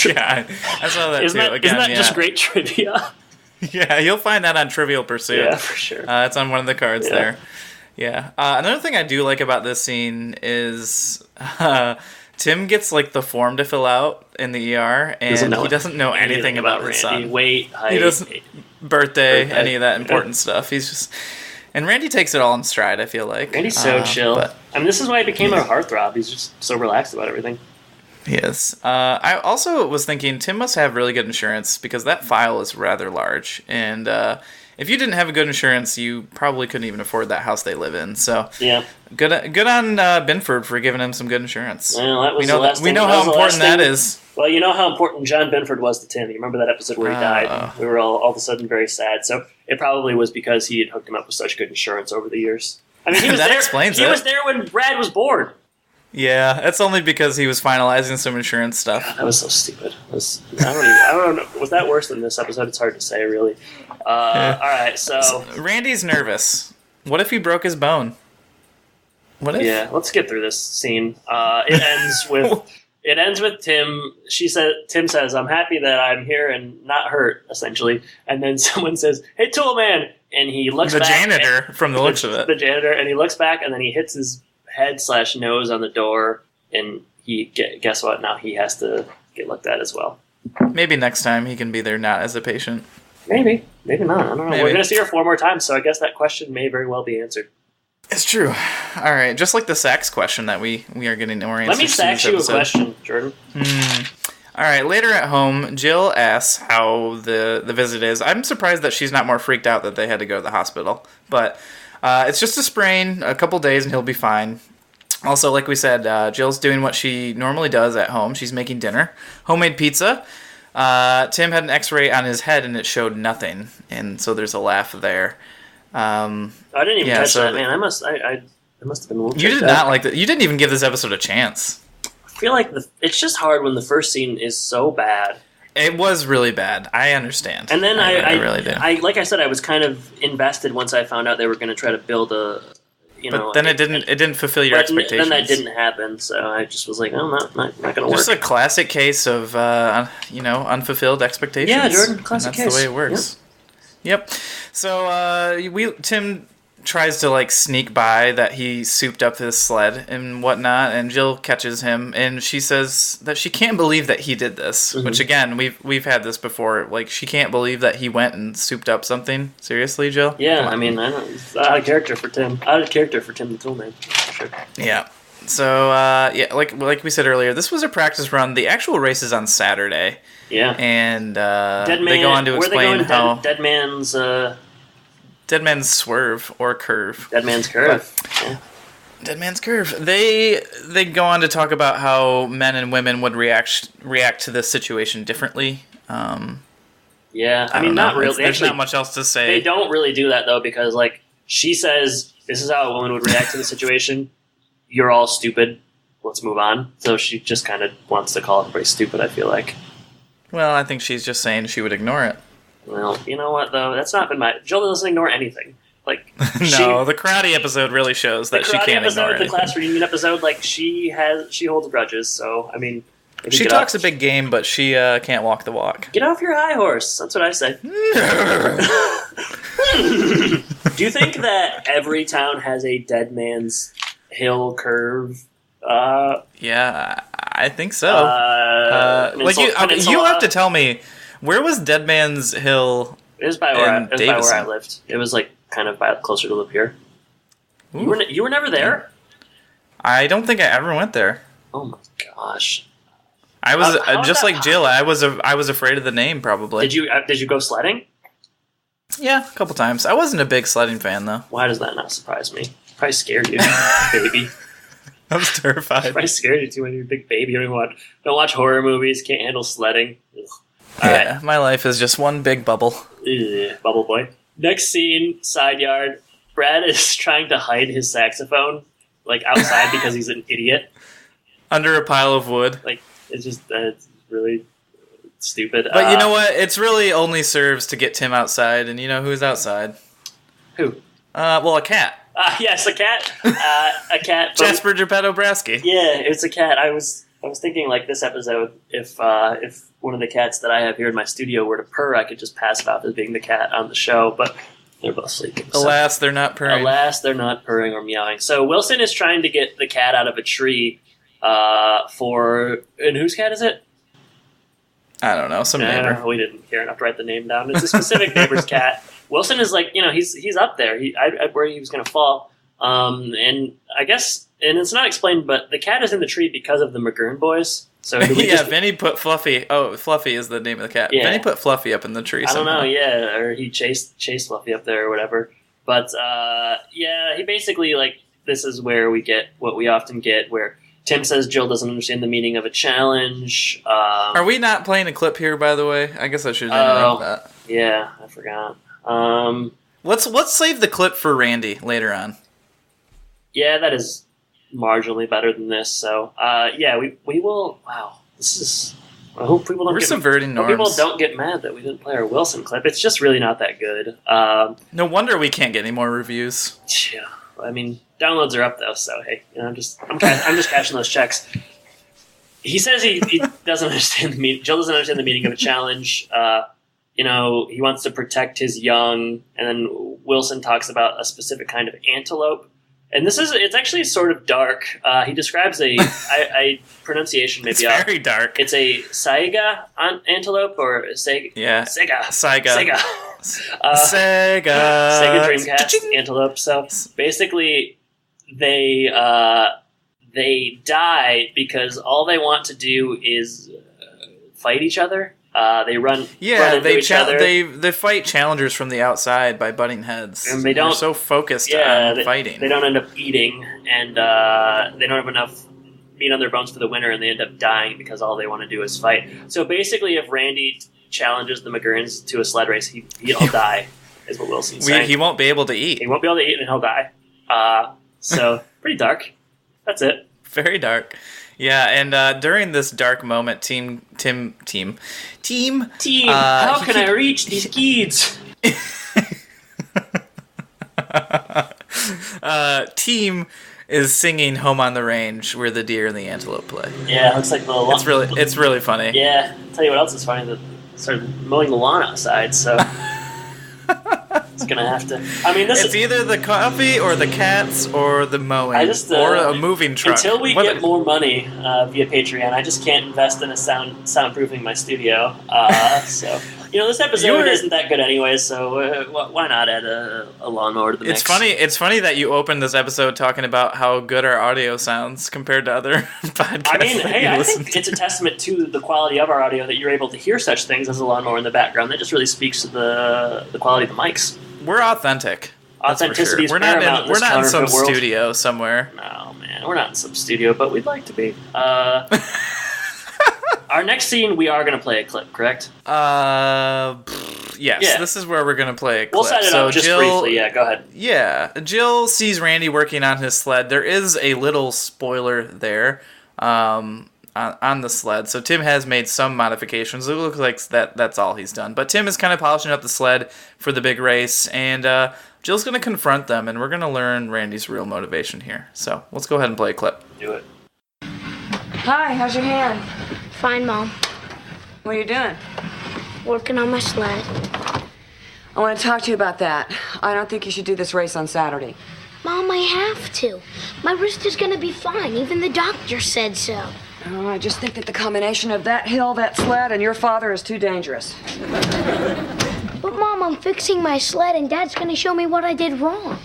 Yeah, I saw that isn't too. Isn't that just great trivia? Yeah, you'll find that on Trivial Pursuit. Yeah, for sure. It's on one of the cards there. Yeah. Another thing I do like about this scene is Tim gets like the form to fill out in the ER, and he doesn't know anything about his son. Weight, height, he doesn't birthday, any of that important stuff. He's just. And Randy takes it all in stride, I feel like. Randy's so chill. I mean, this is why he became a heartthrob. He's just so relaxed about everything. He is. I also was thinking Tim must have really good insurance because that file is rather large. And if you didn't have a good insurance, you probably couldn't even afford that house they live in. So yeah, good on Binford for giving him some good insurance. Well, that was we know how important that is. Well, you know how important John Binford was to Tim. You remember that episode where he died? We were all of a sudden very sad. So it probably was because he had hooked him up with such good insurance over the years. I mean, he was that there. Explains he it. was there when Brad was born. Yeah, it's only because he was finalizing some insurance stuff. God, that was so stupid. I don't know. Was that worse than this episode? It's hard to say, really. All right, so Randy's nervous. What if he broke his bone? What if? Yeah, let's get through this scene. It ends with Tim. Tim says, "I'm happy that I'm here and not hurt," essentially. And then someone says, "Hey, Tool Man," and he looks back. The janitor, from the looks of it. The janitor, and he looks back, and then he hits his head/nose on the door, and guess what? Now he has to get looked at as well. Maybe next time he can be there not as a patient. Maybe not. I don't know. Maybe. We're going to see her 4 more times, so I guess that question may very well be answered. It's true. All right, just like the sax question that we are getting oriented. Let me sax you a question, Jordan. All All right, later at home, Jill asks how the visit is. I'm surprised that she's not more freaked out that they had to go to the hospital. But it's just a sprain, a couple days, and he'll be fine. Also, like we said, Jill's doing what she normally does at home. She's making dinner. Homemade pizza. Tim had an x-ray on his head, and it showed nothing. And so there's a laugh there. I didn't even catch that, man. I must have been a little You did not like that. You didn't even give this episode a chance. I feel like it's just hard when the first scene is so bad. It was really bad. I understand. And then I really do. Like I said, I was kind of invested once I found out they were going to try to build a, But then it didn't fulfill your expectations. Then that didn't happen, so I just was like, oh, not going to work. Just a classic case of unfulfilled expectations. Yeah, Jordan, classic case. That's the way it works. Yep. So Tim tries to like sneak by that he souped up his sled and whatnot, and Jill catches him, and she says that she can't believe that he did this. Which again, we've had this before. Like, she can't believe that he went and souped up something. Seriously, Jill? Yeah, I mean, I don't. It's out of character for Tim. Out of character for Tim the Toolman. For sure. Yeah. So like we said earlier, this was a practice run. The actual race is on Saturday. Yeah. And they go on to explain how Dead Man's Swerve or Curve. Dead Man's Curve. Yeah. Dead Man's Curve. They go on to talk about how men and women would react to this situation differently. Yeah, I mean, not really. There's not much else to say. They don't really do that, though, because, like, she says, this is how a woman would react to the situation. You're all stupid. Let's move on. So she just kind of wants to call everybody stupid, I feel like. Well, I think she's just saying she would ignore it. Well, you know what, though? That's not been my... Jill doesn't ignore anything. Like, the karate episode really shows that she can't ignore anything. The class reunion episode, like, she holds grudges, so, I mean... She talks a big game, but she can't walk the walk. Get off your high horse. That's what I say. Do you think that every town has a Dead Man's Hill curve? Yeah, I think so. You have to tell me, where was Dead Man's Hill? It was by where I lived. It was like kind of closer to Lapeer. You were never there? I don't think I ever went there. Oh my gosh! I was just like Jill. I was afraid of the name. Probably. Did you go sledding? Yeah, a couple times. I wasn't a big sledding fan though. Why does that not surprise me? Probably scared you, baby. I was terrified. Probably scared you too when you're a big baby. You don't watch horror movies. Can't handle sledding. Yeah, my life is just one big bubble. Bubble boy. Next scene, side yard. Brad is trying to hide his saxophone, like, outside because he's an idiot. Under a pile of wood. Like, it's just, it's really stupid. But you know what? It's really only serves to get Tim outside, and you know who's outside? Who? Well, a cat. Yes, a cat. A cat. Jasper Geppetto-Brasky. Yeah, it's a cat. I was thinking, like, this episode, if one of the cats that I have here in my studio were to purr, I could just pass it off as being the cat on the show, but they're both sleeping. Alas, they're not purring. Alas, they're not purring or meowing. So Wilson is trying to get the cat out of a tree and whose cat is it? I don't know, some neighbor. We didn't care enough to write the name down. It's a specific neighbor's cat. Wilson is like, he's up there. I worried he was going to fall. And I guess, and it's not explained, but the cat is in the tree because of the McGurn boys. So Vinny put Fluffy. Oh, Fluffy is the name of the cat. Yeah. Vinny put Fluffy up in the tree. I don't know. Yeah, or he chased Fluffy up there or whatever. But he basically, like, this is where we get what we often get, where Tim says Jill doesn't understand the meaning of a challenge. Are we not playing a clip here, by the way? I guess I should interrupt that. Yeah, I forgot. Let's save the clip for Randy later on. Yeah, that is marginally better than this. So, we will. Wow, this is. I hope people don't. We're subverting norms. People don't get mad that we didn't play our Wilson clip. It's just really not that good. No wonder we can't get any more reviews. Yeah, I mean, downloads are up though. So hey, I'm just cashing those checks. He says he doesn't understand the meaning. Jill doesn't understand the meaning of a challenge. He wants to protect his young, and then Wilson talks about a specific kind of antelope. And it's actually sort of dark. He describes a pronunciation maybe off. It's very dark. It's a saiga antelope or Sega. Yeah. Sega. Sega. Sega Dreamcast antelope. So basically, they die because all they want to do is fight each other. They run they into each other. They fight challengers from the outside by butting heads. And they're so focused on fighting. They don't end up eating, and they don't have enough meat on their bones for the winner, and they end up dying because all they want to do is fight. So basically, if Randy challenges the McGurns to a sled race, he'll die, is what Wilson's saying. He won't be able to eat. He won't be able to eat, and he'll die. So pretty dark. That's it. Very dark. Yeah, and during this dark moment, Team, how can I reach these kids? Team is singing "Home on the Range," where the deer and the antelope play. Yeah, it looks like it's really funny. Yeah, I'll tell you what else is funny. They started mowing the lawn outside, so it's gonna have to. I mean, it's either the coffee or the cats or the mowing or a moving truck. Until we get more money via Patreon, I just can't invest in a soundproofing my studio. So this episode isn't that good anyway. So why not add a lawnmower to the mix? It's funny that you opened this episode talking about how good our audio sounds compared to other podcasts. I mean, hey, I think it's a testament to the quality of our audio that you're able to hear such things as a lawnmower in the background. That just really speaks to the quality of the mics. We're authentic. Authenticity is paramount. We're not in some world. studio somewhere. No, man, we're not in some studio, but we'd like to be. Our next scene, we are going to play a clip, correct? Yes. Yeah. This is where we're going to play a clip. We'll set it up just briefly. Yeah, go ahead. Yeah, Jill sees Randy working on his sled. There is a little spoiler there. On the sled. So Tim has made some modifications. It looks like that's all he's done. But Tim is kind of polishing up the sled for the big race, and Jill's going to confront them, and we're going to learn Randy's real motivation here. So let's go ahead and play a clip. Do it. Hi, how's your hand? Fine, Mom. What are you doing? Working on my sled. I want to talk to you about that. I don't think you should do this race on Saturday. Mom, I have to. My wrist is going to be fine. Even the doctor said so. Oh, I just think that the combination of that hill, that sled, and your father is too dangerous. But, Mom, I'm fixing my sled, and Dad's going to show me what I did wrong.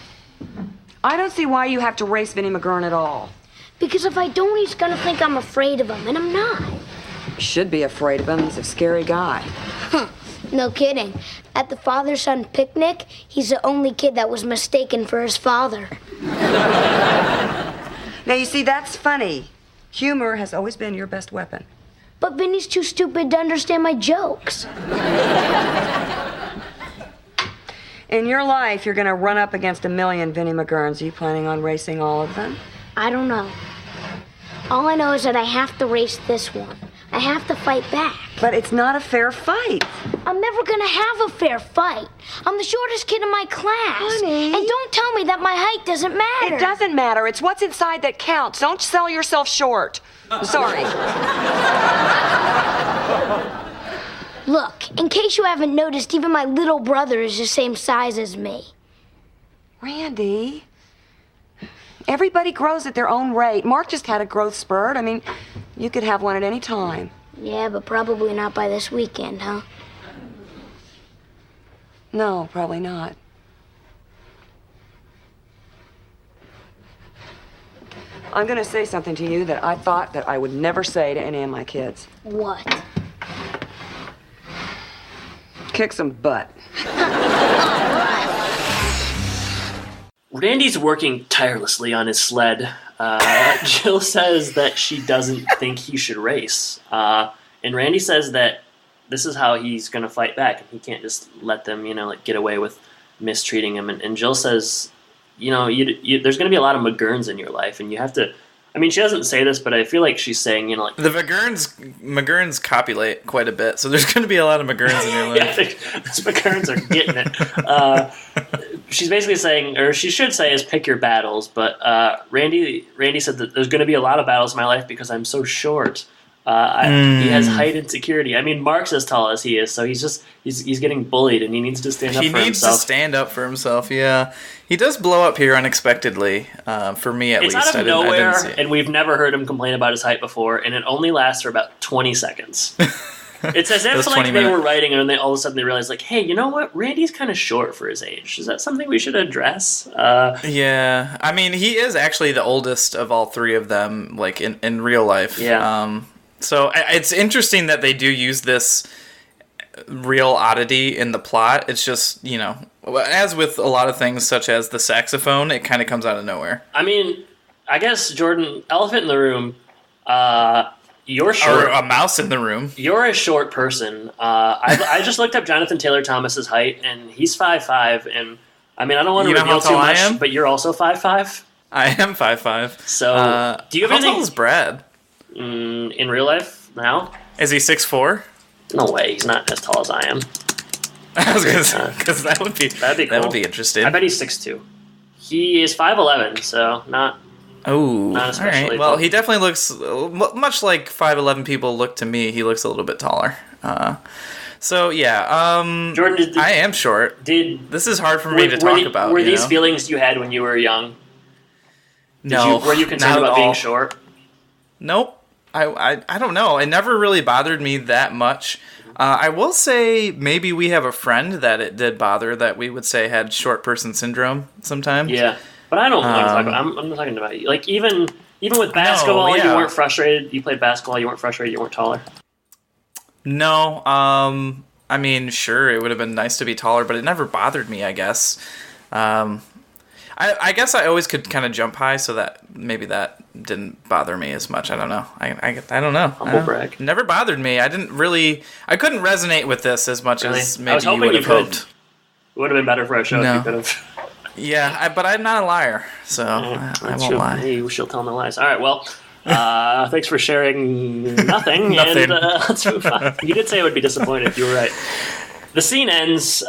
I don't see why you have to race Vinnie McGurn at all. Because if I don't, he's going to think I'm afraid of him, and I'm not. You should be afraid of him. He's a scary guy. Huh. No kidding. At the father-son picnic, he's the only kid that was mistaken for his father. Now, you see, that's funny. Humor has always been your best weapon. But Vinny's too stupid to understand my jokes. In your life, you're going to run up against 1 million Vinnie McGurns. Are you planning on racing all of them? I don't know. All I know is that I have to race this one. I have to fight back. But it's not a fair fight. I'm never going to have a fair fight. I'm the shortest kid in my class. Honey. And don't tell me that my height doesn't matter. It doesn't matter. It's what's inside that counts. Don't sell yourself short. Sorry. Look, in case you haven't noticed, even my little brother is the same size as me. Randy, everybody grows at their own rate. Mark just had a growth spurt. I mean, you could have one at any time. Yeah, but probably not by this weekend, huh? No, probably not. I'm going to say something to you that I thought that I would never say to any of my kids. What? Kick some butt. Randy's working tirelessly on his sled. Jill says that she doesn't think he should race. And Randy says that this is how he's going to fight back. He can't just let them, get away with mistreating him. And Jill says, there's going to be a lot of McGurns in your life, and you have to. I mean, she doesn't say this, but I feel like she's saying, the McGurns copulate quite a bit, so there's going to be a lot of McGurns in your life. Yeah, those McGurns are getting it. She's basically saying, or she should say, is pick your battles. But Randy said that there's going to be a lot of battles in my life because I'm so short. He has height insecurity. I mean, Mark's as tall as he is, so he's getting bullied, and he needs to stand up for himself. He needs to stand up for himself, yeah. He does blow up here unexpectedly, for me at least. It's out of nowhere, and we've never heard him complain about his height before, and it only lasts for about 20 seconds. It's as if they were writing, and then all of a sudden they realized, hey, you know what? Randy's kind of short for his age. Is that something we should address? Yeah. I mean, he is actually the oldest of all three of them, in real life. Yeah. So it's interesting that they do use this real oddity in the plot. It's just, as with a lot of things such as the saxophone, it kind of comes out of nowhere. I mean, I guess, Jordan, elephant in the room, you're short. Or a mouse in the room. You're a short person. I just looked up Jonathan Taylor Thomas's height, and he's 5'5", and I mean, I don't want to reveal too much, but you're also 5'5". I am 5'5". So, do you have anything? How tall is Brad? In real life now? Is he 6'4"? No way, he's not as tall as I am. I was gonna say, because that'd be cool. That would be interesting. I bet he's 6'2". He is 5'11", so not. Oh, not especially. All right. Well, he definitely looks much like 5'11" people look to me. He looks a little bit taller. So yeah, Jordan, I am short. This is hard for me to talk about. Were these feelings you had when you were young? No. Were you concerned about being short? Nope. I don't know. It never really bothered me that much. I will say maybe we have a friend that it did bother, that we would say had short person syndrome sometimes. Yeah, but I don't want to talk about. I'm not talking about you. Like even with basketball, you weren't frustrated. You played basketball, you weren't frustrated. You weren't taller. No. I mean, sure, it would have been nice to be taller, but it never bothered me, I guess. I guess I always could kind of jump high, so that maybe that didn't bother me as much. I don't know. I don't know. Humble brag. It never bothered me. I couldn't resonate with this as much as maybe you would have hoped. It would have been better for our show if you could have. Yeah, but I'm not a liar, so I won't lie. Hey, she'll tell no lies. All right, well, thanks for sharing nothing. And let's move on. You did say I would be disappointed if you were right. The scene ends.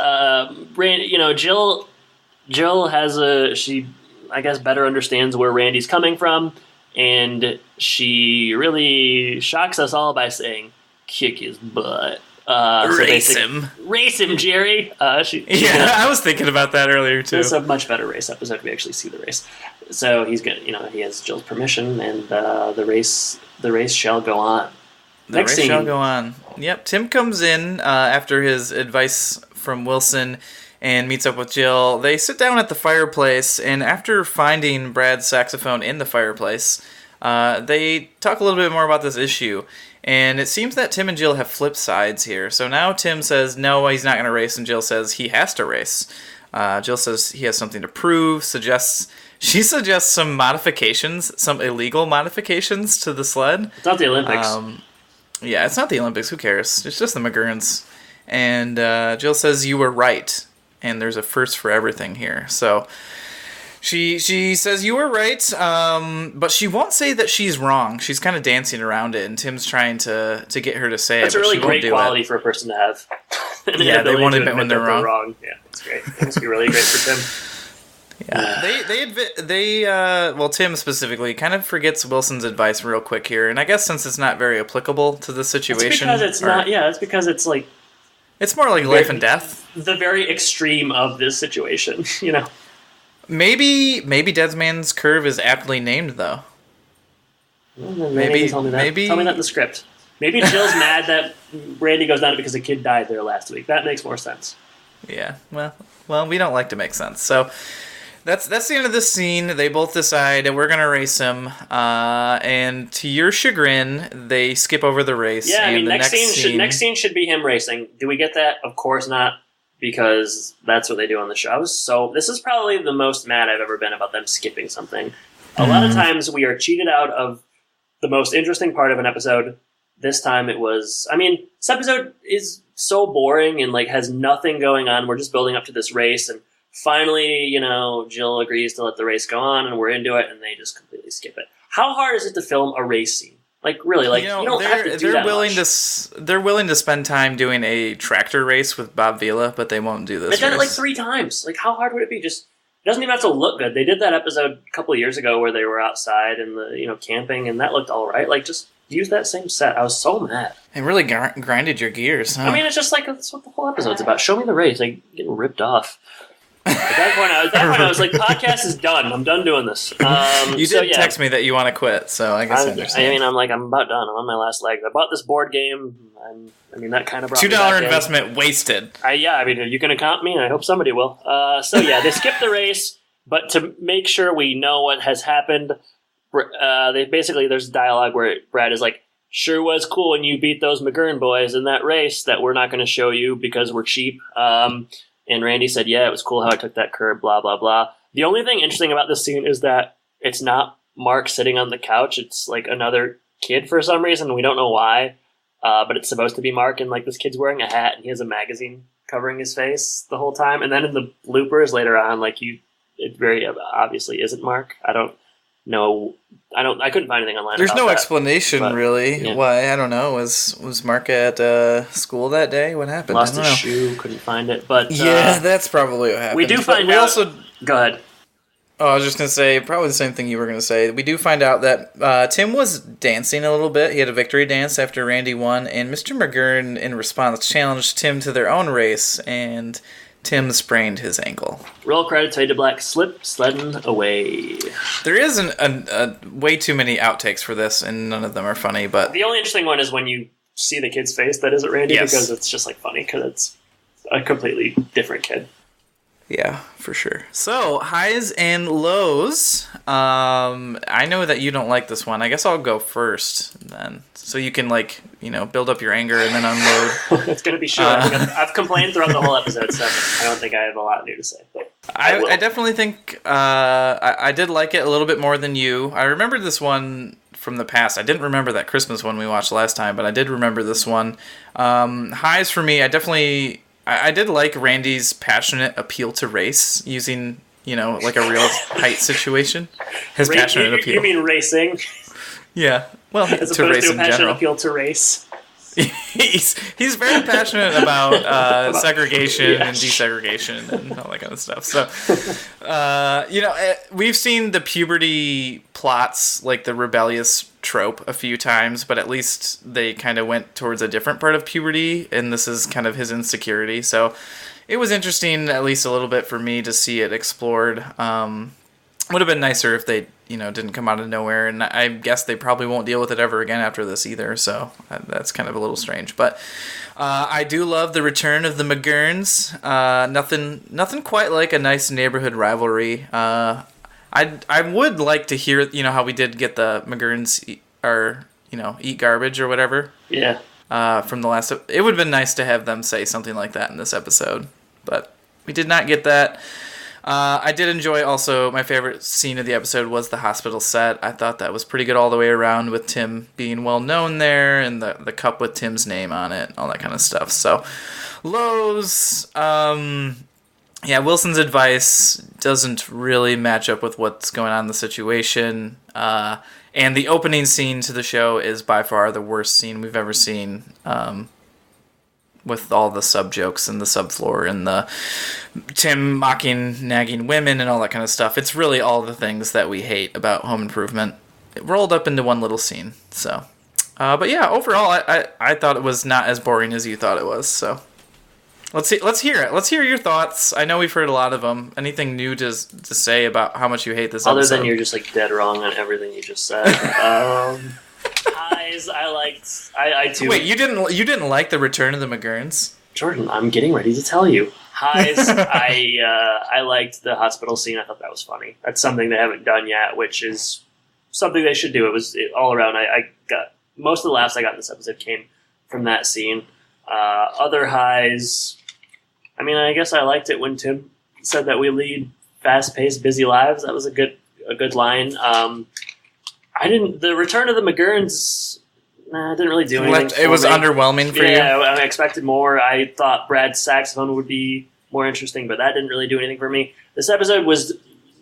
Jill has she, I guess, better understands where Randy's coming from, and she really shocks us all by saying, "Kick his butt." Race him, Jerry. I was thinking about that earlier too. It's a much better race episode. We actually see the race, so he's gonna, he has Jill's permission, and the race shall go on. The race shall go on. Yep. Tim comes in after his advice from Wilson and meets up with Jill. They sit down at the fireplace, and after finding Brad's saxophone in the fireplace, they talk a little bit more about this issue. And it seems that Tim and Jill have flipped sides here. So now Tim says, no, he's not going to race, and Jill says he has to race. Jill says he has something to prove, she suggests some modifications, some illegal modifications to the sled. It's not the Olympics. Yeah, it's not the Olympics. Who cares? It's just the McGurns. And Jill says, you were right. And there's a first for everything here. So she says you were right, but she won't say that she's wrong. She's kind of dancing around it, and Tim's trying to get her to say That's it. That's a really great quality for a person to have. Yeah, they won't admit when they're wrong. Yeah, it's great. It must be really great for Tim. Yeah, well, Tim specifically kind of forgets Wilson's advice real quick here, and I guess since it's not very applicable to the situation, it's because it's like. It's more like life and death. The very extreme of this situation, Maybe Dead Man's Curve is aptly named, though. Well, maybe tell me that in the script. Maybe Jill's mad that Randy goes down because a kid died there last week. That makes more sense. Yeah, well, we don't like to make sense. So that's the end of this scene. They both decide we're going to race him. And to your chagrin, they skip over the race. Yeah, and next scene should be him racing. Do we get that? Of course not, because that's what they do on the show. This is probably the most mad I've ever been about them skipping something. A lot of times we are cheated out of the most interesting part of an episode. This time it was... this episode is so boring and has nothing going on. We're just building up to this race, and finally, Jill agrees to let the race go on, and we're into it, and they just completely skip it. How hard is it to film a race scene? Really, you don't have to do that much. They're willing to spend time doing a tractor race with Bob Vila, but they won't do this. They've done it 3 times. How hard would it be? It doesn't even have to look good. They did that episode a couple of years ago where they were outside and camping, and that looked all right. Just use that same set. I was so mad. It really grinded your gears, huh? It's just that's what the whole episode's about. Show me the race. Getting ripped off. At that point, I was like, podcast is done. I'm done doing this. You did text me that you want to quit, so I guess I understand. I'm about done. I'm on my last legs. I bought this board game. That kind of brought me $2 investment wasted. Are you going to count me? I hope somebody will. They skipped the race, but to make sure we know what has happened, there's dialogue where Brad is like, sure was cool when you beat those McGurn boys in that race that we're not going to show you because we're cheap. And Randy said, yeah, it was cool how I took that curb, blah, blah, blah. The only thing interesting about this scene is that it's not Mark sitting on the couch. It's like another kid for some reason. We don't know why, but it's supposed to be Mark. And like this kid's wearing a hat and he has a magazine covering his face the whole time. And then in the bloopers later on, like it very obviously isn't Mark. I don't know. I couldn't find anything online. There's about no that, explanation but, really yeah. why. I don't know. Was Mark at school that day? What happened? Lost I don't his know. shoe. Couldn't find it. But yeah, that's probably what happened. we do find we out. Also, go ahead. Oh, I was just gonna say probably the same thing you were gonna say. We do find out that Tim was dancing a little bit. He had a victory dance after Randy won, and Mr. McGurn, in response, challenged Tim to their own race, and Tim sprained his ankle. Roll credits, fade to black, Sleddin Away. There is a way too many outtakes for this, and none of them are funny. But The only interesting one is when you see the kid's face that isn't Randy, Yes. because it's just like funny because it's a completely different kid. yeah, for sure. So, highs and lows. I know that you don't like this one. I guess I'll go first then. So you can, build up your anger and then unload. It's going to be short. I've complained throughout the whole episode, so I don't think I have a lot new to say. But I definitely think I did like it a little bit more than you. I remembered this one from the past. I didn't remember that Christmas one we watched last time, but I did remember this one. Highs for me, I did like Randy's passionate appeal to race using, like a real height situation. His passionate appeal. You mean racing? Yeah. Well, As to opposed race to a in passionate general. appeal to race. He's very passionate about segregation and desegregation and all that kind of stuff. So, we've seen the puberty plots, like the rebellious trope, a few times, but at least they kind of went towards a different part of puberty, and this is kind of his insecurity. So it was interesting, at least a little bit for me, to see it explored. Would have been nicer if they, didn't come out of nowhere, and I guess they probably won't deal with it ever again after this either, so that's kind of a little strange. But I do love the return of the McGurns. Nothing quite like a nice neighborhood rivalry. I would like to hear, how we did get the McGurns eat garbage or whatever. Yeah. From the last, it would have been nice to have them say something like that in this episode, but we did not get that. I did enjoy also, my favorite scene of the episode was the hospital set. I thought that was pretty good all the way around, with Tim being well known there and the cup with Tim's name on it, all that kind of stuff. So, lows, Wilson's advice doesn't really match up with what's going on in the situation. And the opening scene to the show is by far the worst scene we've ever seen. With all the sub-jokes and the subfloor and the Tim mocking, nagging women and all that kind of stuff. It's really all the things that we hate about Home Improvement. It rolled up into one little scene. So, but yeah, overall, I thought it was not as boring as you thought it was. So, let's hear it. Let's hear your thoughts. I know we've heard a lot of them. Anything new to say about how much you hate this episode? Other than you're just dead wrong on everything you just said. Highs, I liked. I too. Wait, you didn't like the return of the McGurns? Jordan, I'm getting ready to tell you. Highs, I liked the hospital scene. I thought that was funny. That's something they haven't done yet, which is something they should do. It was all around. I got most of the laughs I got in this episode came from that scene. Other highs, I guess I liked it when Tim said that we lead fast-paced, busy lives. That was a good line. The return of the McGurns, didn't really do anything. It was underwhelming for you? Yeah, I expected more. I thought Brad's saxophone would be more interesting, but that didn't really do anything for me. This episode was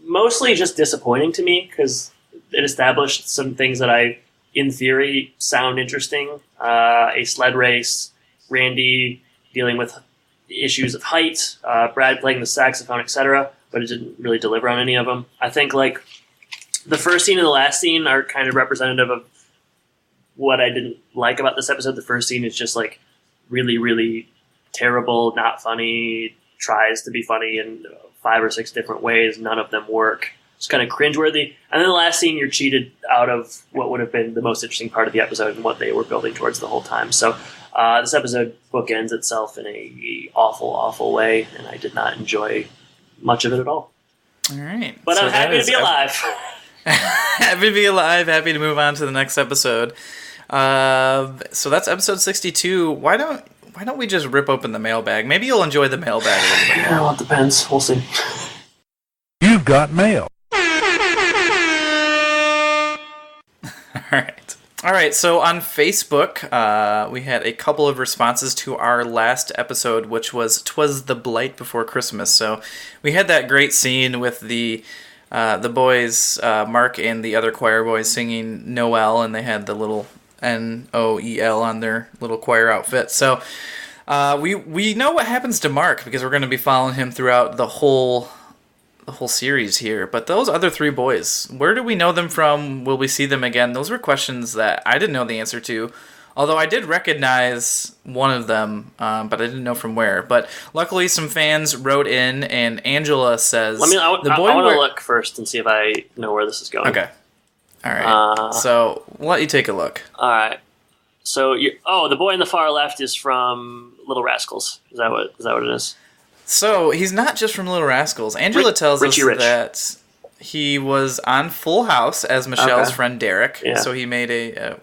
mostly just disappointing to me because it established some things that in theory, sound interesting. A sled race, Randy dealing with issues of height, Brad playing the saxophone, etc., but it didn't really deliver on any of them. I think, the first scene and the last scene are kind of representative of what I didn't like about this episode. The first scene is just really, really terrible, not funny, tries to be funny in 5 or 6 different ways. None of them work. It's kind of cringeworthy. And then the last scene, you're cheated out of what would have been the most interesting part of the episode and what they were building towards the whole time. So this episode bookends itself in a awful, awful way, and I did not enjoy much of it at all. All right. But I'm happy to be alive. Happy to be alive. Happy to move on to the next episode. So that's episode 62. Why don't we just rip open the mailbag? Maybe you'll enjoy the mailbag a little bit more. Yeah, well, it depends. We'll see. You've got mail. All right, so on Facebook, we had a couple of responses to our last episode, which was "'Twas the Blight Before Christmas." So we had that great scene with the boys, Mark and the other choir boys, singing Noel, and they had the little Noel on their little choir outfit. So we know what happens to Mark because we're going to be following him throughout the whole series here. But those other three boys, where do we know them from? Will we see them again? Those were questions that I didn't know the answer to. Although I did recognize one of them, but I didn't know from where. But luckily, some fans wrote in, and Angela says, I want to look first and see if I know where this is going. Okay. All right. So we'll let you take a look. All right. So the boy in the far left is from Little Rascals. Is that what it is? So he's not just from Little Rascals. Angela tells us that he was on Full House as Michelle's friend Derek. Yeah. So he made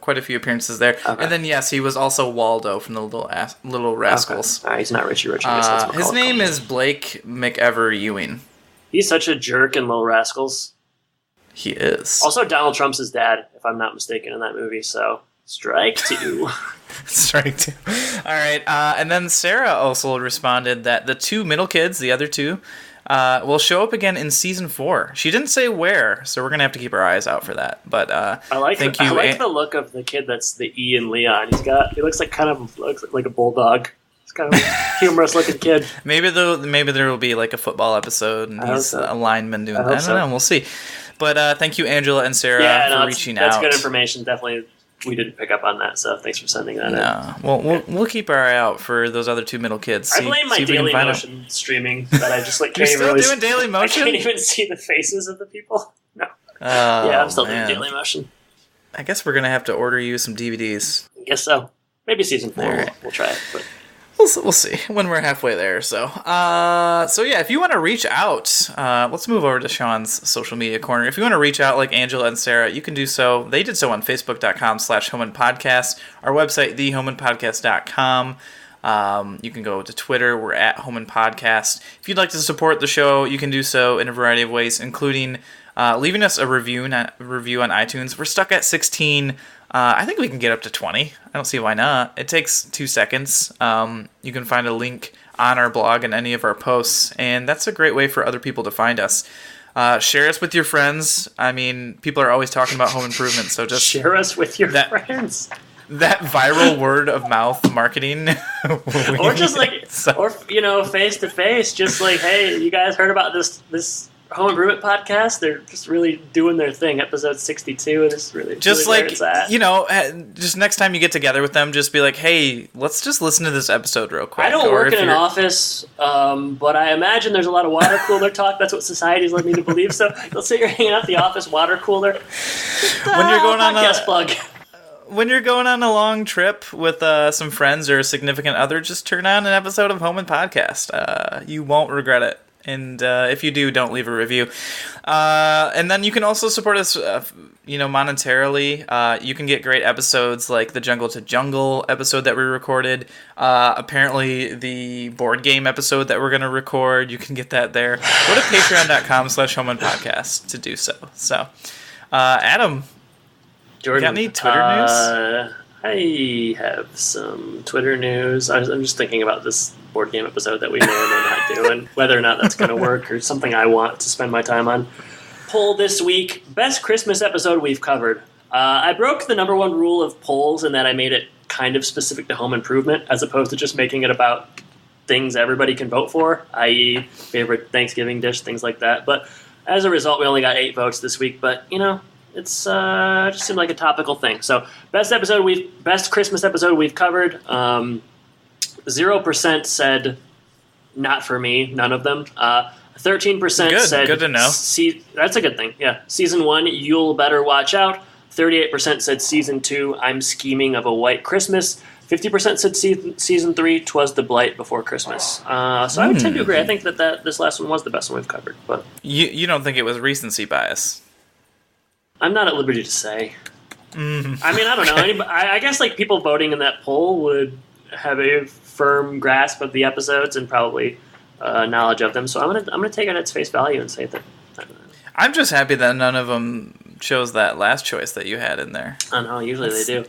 quite a few appearances there. Okay. And then yes, he was also Waldo from the Little Rascals. Okay. He's not Richie Rich. His name is Blake McEver Ewing. He's such a jerk in Little Rascals. He is. Also, Donald Trump's his dad, if I'm not mistaken, in that movie. So strike two. Strike two. All right. And then Sarah also responded that the two middle kids, the other two, will show up again in season 4. She didn't say where, so we're gonna have to keep our eyes out for that. But I like the look of the kid that's the Ian Leon. He looks like a bulldog. He's kind of a humorous looking kid. Maybe there will be like a football episode, and he's a lineman doing that. I don't know. We'll see. But thank you, Angela and Sarah, for reaching out. That's good information. Definitely, we didn't pick up on that, so thanks for sending that in. Well, we'll keep our eye out for those other two middle kids. I blame my Daily Motion streaming that I just can't You're still doing Daily Motion? I can't even see the faces of the people. No. I'm still doing Daily Motion. I guess we're gonna have to order you some DVDs. I guess so. Maybe season 4. We'll try it. But we'll see when we're halfway there. So yeah, if you want to reach out, let's move over to Sean's social media corner. If you want to reach out like Angela and Sarah, you can do so. They did so on Facebook.com/Home Impodcast, our website, thehomeimpodcast.com. You can go to Twitter. We're at Home Impodcast. If you'd like to support the show, you can do so in a variety of ways, including leaving us a review on iTunes. We're stuck at 16. I think we can get up to 20. I don't see why not. It takes 2 seconds. You can find a link on our blog and any of our posts, and that's a great way for other people to find us. Share us with your friends. I mean, people are always talking about home improvement, so just share us with your friends. That viral word of mouth marketing, or just face to face, just like, hey, you guys heard about this Home Improvement podcast? They're just really doing their thing. Episode 62, and it's really just really like, just next time you get together with them, just be like, hey, let's just listen to this episode real quick. I don't work in an office, but I imagine there's a lot of water cooler talk. That's what society's led me to believe. So let's say you're hanging out at the office water cooler. When you're going on podcast plug. When you're going on a long trip with some friends or a significant other, just turn on an episode of Home Impodcast. You won't regret it. And if you do, don't leave a review. And then you can also support us, monetarily. You can get great episodes like the Jungle to Jungle episode that we recorded. Apparently, the board game episode that we're going to record, you can get that there. Go to patreon.com/HomeImpodcast to do so. So, Adam, Jordan, you got any Twitter news? I have some Twitter news. I'm just thinking about this board game episode that we may or may not do, and whether or not that's going to work or something I want to spend my time on. Poll this week: best Christmas episode we've covered. I broke the number one rule of polls in that I made it kind of specific to home improvement, as opposed to just making it about things everybody can vote for, i.e. favorite Thanksgiving dish, things like that. But as a result, we only got 8 votes this week. But it's just seemed like a topical thing. So best Christmas episode we've covered. 0% said not for me. None of them. 13% said good to know. That's a good thing. Yeah. Season 1, you'll better watch out. 38% said season 2, I'm scheming of a white Christmas. 50% said season 3, 'twas the blight before Christmas. So I would tend to agree. I think that this last one was the best one we've covered. But you don't think it was recency bias? I'm not at liberty to say. Mm. I mean, I don't know. I guess like people voting in that poll would have a firm grasp of the episodes and probably knowledge of them. So I'm gonna take it at its face value and say that. I'm just happy that none of them chose that last choice that you had in there. I know. Usually they do.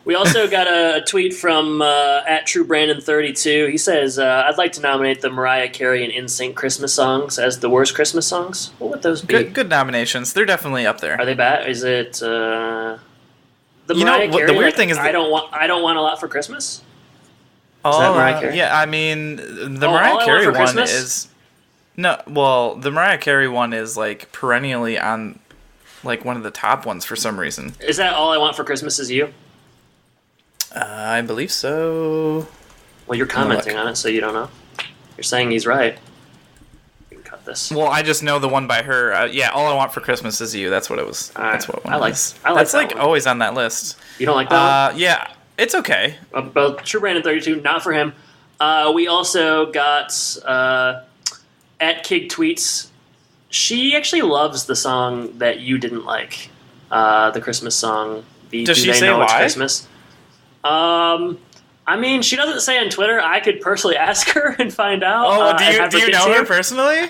We also got a tweet from at TrueBrandon32. He says, "I'd like to nominate the Mariah Carey and NSYNC Christmas songs as the worst Christmas songs. What would those be? Good nominations. They're definitely up there. Are they bad? Is it the Mariah Carey? The weird thing is, I don't want a lot for Christmas. Is that Mariah Carey? Yeah, I mean, the Mariah Carey one Christmas? Is no. Well, the Mariah Carey one is like perennially on like one of the top ones for some reason. Is that All I Want for Christmas Is You? I believe so. Well, you're commenting on it, so you don't know. You're saying he's right. You can cut this. Well, I just know the one by her. Yeah, All I Want for Christmas Is You. That's what it was. All right. That's what one I like. was. I like That's that like one. always on that list. You don't like that one? Yeah, it's okay. Well, True Brandon 32, not for him. We also got at Kig Tweets. She actually loves the song that you didn't like, the Christmas song. Does she they say know why? It's Christmas? I mean, she doesn't say on Twitter. I could personally ask her and find out. Oh, do you know her personally?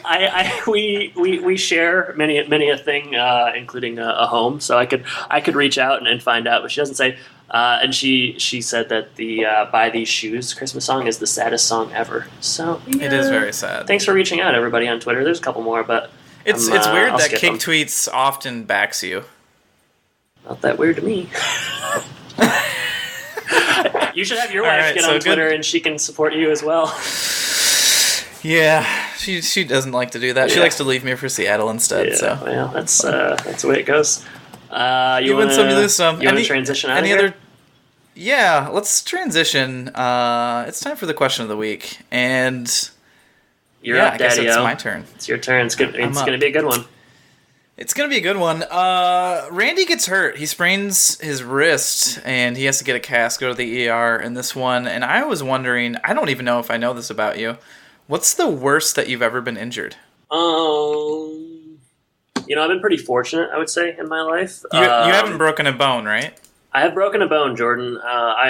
We share many a thing, including a home. So I could reach out and find out, but she doesn't say. And she said that the "Buy These Shoes" Christmas song is the saddest song ever. So yeah. It is very sad. Thanks for reaching out, everybody on Twitter. There's a couple more, but it's weird I'll that skip Kig them. Tweets often backs you. Not that weird to me. You should have your wife get on Twitter and she can support you as well. Yeah, she doesn't like to do that. She likes to leave me for Seattle instead. Yeah, so well, that's the way it goes. You win some, you lose some. You want to transition out of here? Other? Yeah, let's transition. It's time for the question of the week, and You're up, I guess Daddy-o. it's my turn. It's your turn. It's going to be a good one. It's going to be a good one. Randy gets hurt. He sprains his wrist, and he has to get a cast, go to the ER in this one. And I was wondering, I don't even know if I know this about you. What's the worst that you've ever been injured? I've been pretty fortunate, I would say, in my life. You haven't broken a bone, right? I have broken a bone, Jordan.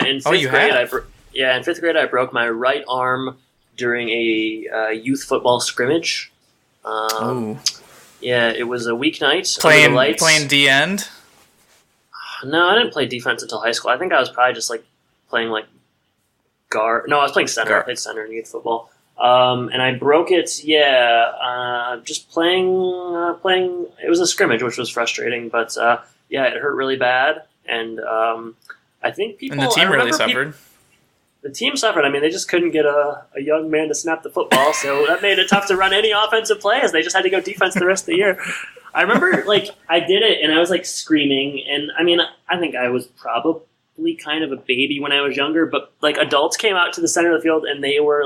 In fifth grade, have? in fifth grade, I broke my right arm during a youth football scrimmage. Yeah, it was a weeknight. Playing D end? No, I didn't play defense until high school. I think I was probably just like playing like guard. No, I was playing center. I played center in youth football. And I broke it. Yeah, just playing. It was a scrimmage, which was frustrating, but it hurt really bad. And I think people. And the team really suffered. The team suffered. I mean, they just couldn't get a young man to snap the football, so that made it tough to run any offensive plays. They just had to go defense the rest of the year. I remember, I did it, and I was, screaming. And, I mean, I think I was probably kind of a baby when I was younger, but, adults came out to the center of the field, and they were,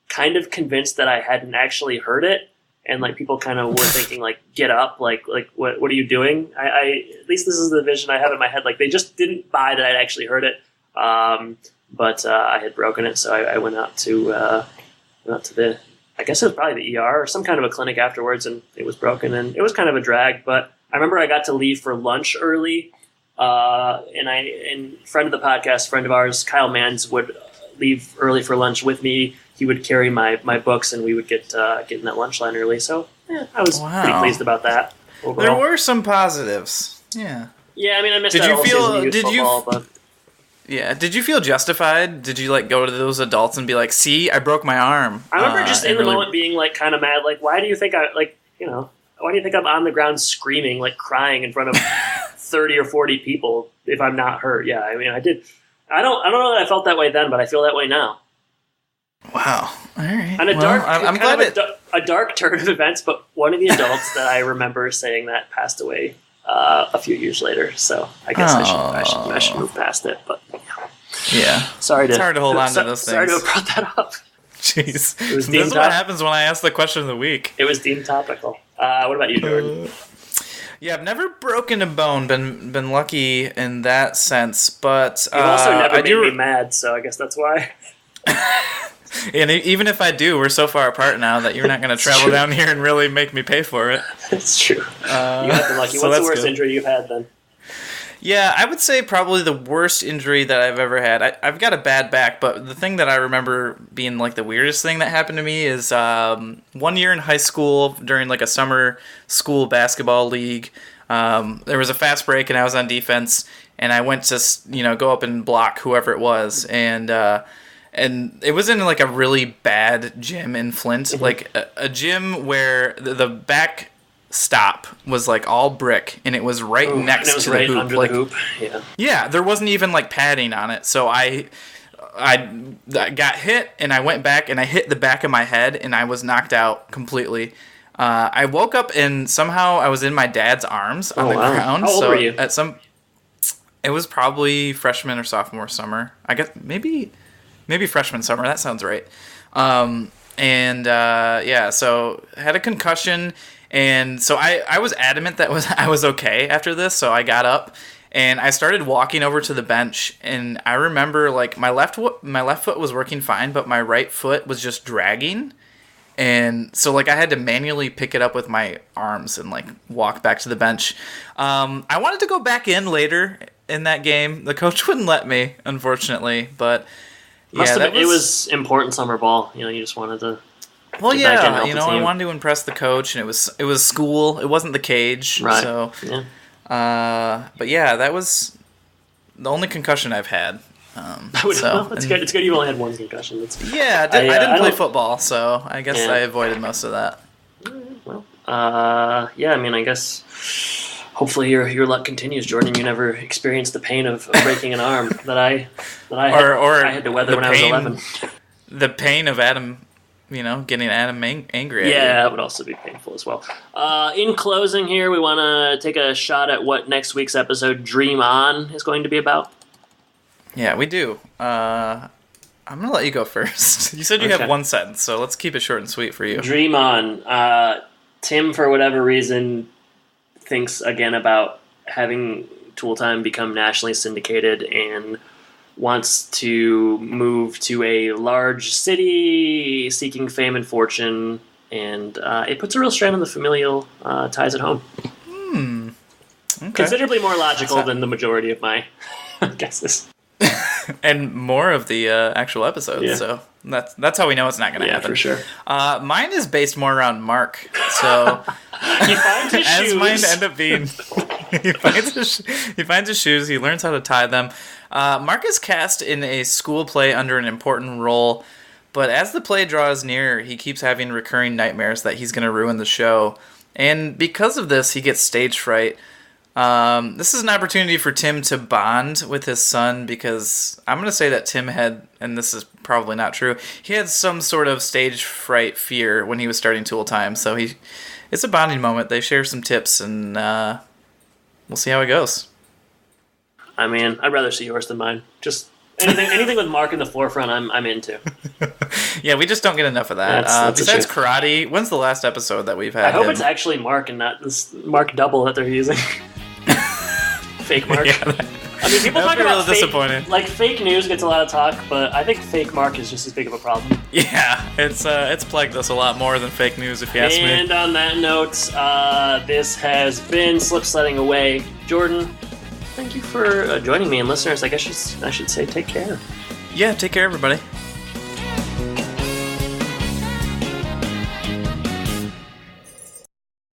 kind of convinced that I hadn't actually heard it. And, people kind of were thinking, get up, what are you doing? I at least this is the vision I have in my head. They just didn't buy that I'd actually heard it. But I had broken it, so I went out to the, I guess it was probably the ER or some kind of a clinic afterwards, and it was broken, and it was kind of a drag. But I remember I got to leave for lunch early, and friend of the podcast, friend of ours, Kyle Mans, would leave early for lunch with me. He would carry my books, and we would get in that lunch line early. So I was pretty pleased about that. Overall. There were some positives. Yeah. Yeah, I mean, I missed that whole season of youth football, but. Yeah, did you feel justified? Did you go to those adults and be like, "See, I broke my arm"? I remember just in the moment being kind of mad. Why do you think why do you think I'm on the ground screaming, crying in front of 30 or 40 people if I'm not hurt? Yeah, I mean, I did. I don't know that I felt that way then, but I feel that way now. Wow. All right. And I'm glad a dark turn of events, but one of the adults that I remember saying that passed away a few years later, so I guess I should move past it. But yeah, it's hard to hold on to those things. Sorry to have brought that up. Jeez, this is what happens when I ask the question of the week. It was deemed topical. What about you, Jordan? Yeah, I've never broken a bone. Been lucky in that sense, but you've also never made me mad, so I guess that's why. And even if I do, we're so far apart now that you're not going to travel down here and really make me pay for it. That's true. You have been lucky. What's the worst injury you've had then? Yeah, I would say probably the worst injury that I've ever had. I've got a bad back, but the thing that I remember being like the weirdest thing that happened to me is 1 year in high school during like a summer school basketball league. There was a fast break and I was on defense, and I went to go up and block whoever it was, and it was in like a really bad gym in Flint, like a gym where the back stop was like all brick, and it was right next to the hoop. Under like, the hoop. Yeah, there wasn't even like padding on it. So I got hit, and I went back and I hit the back of my head, and I was knocked out completely. I woke up and somehow I was in my dad's arms on the ground. How old were you? It was probably freshman or sophomore summer. I guess maybe freshman summer. That sounds right. So I had a concussion. And so I was adamant that I was okay after this, so I got up and I started walking over to the bench, and I remember like my left foot was working fine, but my right foot was just dragging, and so like I had to manually pick it up with my arms and like walk back to the bench. I wanted to go back in later in that game. The coach wouldn't let me, unfortunately, but it was important summer ball. You just wanted to. Well, yeah, I wanted to impress the coach, and it was school. It wasn't the cage, right? So, yeah. But yeah, that was the only concussion I've had. It's good. It's good you only had one concussion. I didn't play football, so I guess I avoided most of that. Well, I guess hopefully your luck continues, Jordan. You never experienced the pain of breaking an arm that I had to weather when I was 11. The pain of Adam. Getting Adam angry at you. Yeah, that would also be painful as well. In closing here, we want to take a shot at what next week's episode, Dream On, is going to be about. Yeah, we do. I'm going to let you go first. You said you have one sentence, so let's keep it short and sweet for you. Dream On. Tim, for whatever reason, thinks again about having Tool Time become nationally syndicated and wants to move to a large city seeking fame and fortune, and it puts a real strain on the familial ties at home. Okay. Considerably more logical than the majority of my guesses. And more of the actual episodes, so that's how we know it's not going to happen. For sure. Mine is based more around Mark, so he finds his as shoes. mine end up being, he finds his shoes. He learns how to tie them. Mark is cast in a school play under an important role, but as the play draws near, he keeps having recurring nightmares that he's going to ruin the show, and because of this, he gets stage fright. This is an opportunity for Tim to bond with his son, because I'm going to say that Tim had, and this is probably not true, he had some sort of stage fright fear when he was starting Tool Time, so it's a bonding moment. They share some tips, and we'll see how it goes. I mean, I'd rather see yours than mine. Just anything with Mark in the forefront, I'm into. Yeah, we just don't get enough of that. That's besides karate, when's the last episode that we've had? I hope it's actually Mark and not this Mark double that they're using. Fake Mark. Yeah, I mean, people talk about disappointing. Like fake news gets a lot of talk, but I think fake Mark is just as big of a problem. Yeah, it's plagued us a lot more than fake news, if you ask me. And on that note, this has been Sleddin Away. Jordan, thank you for joining me, and listeners, I guess I should say take care. Yeah, take care, everybody.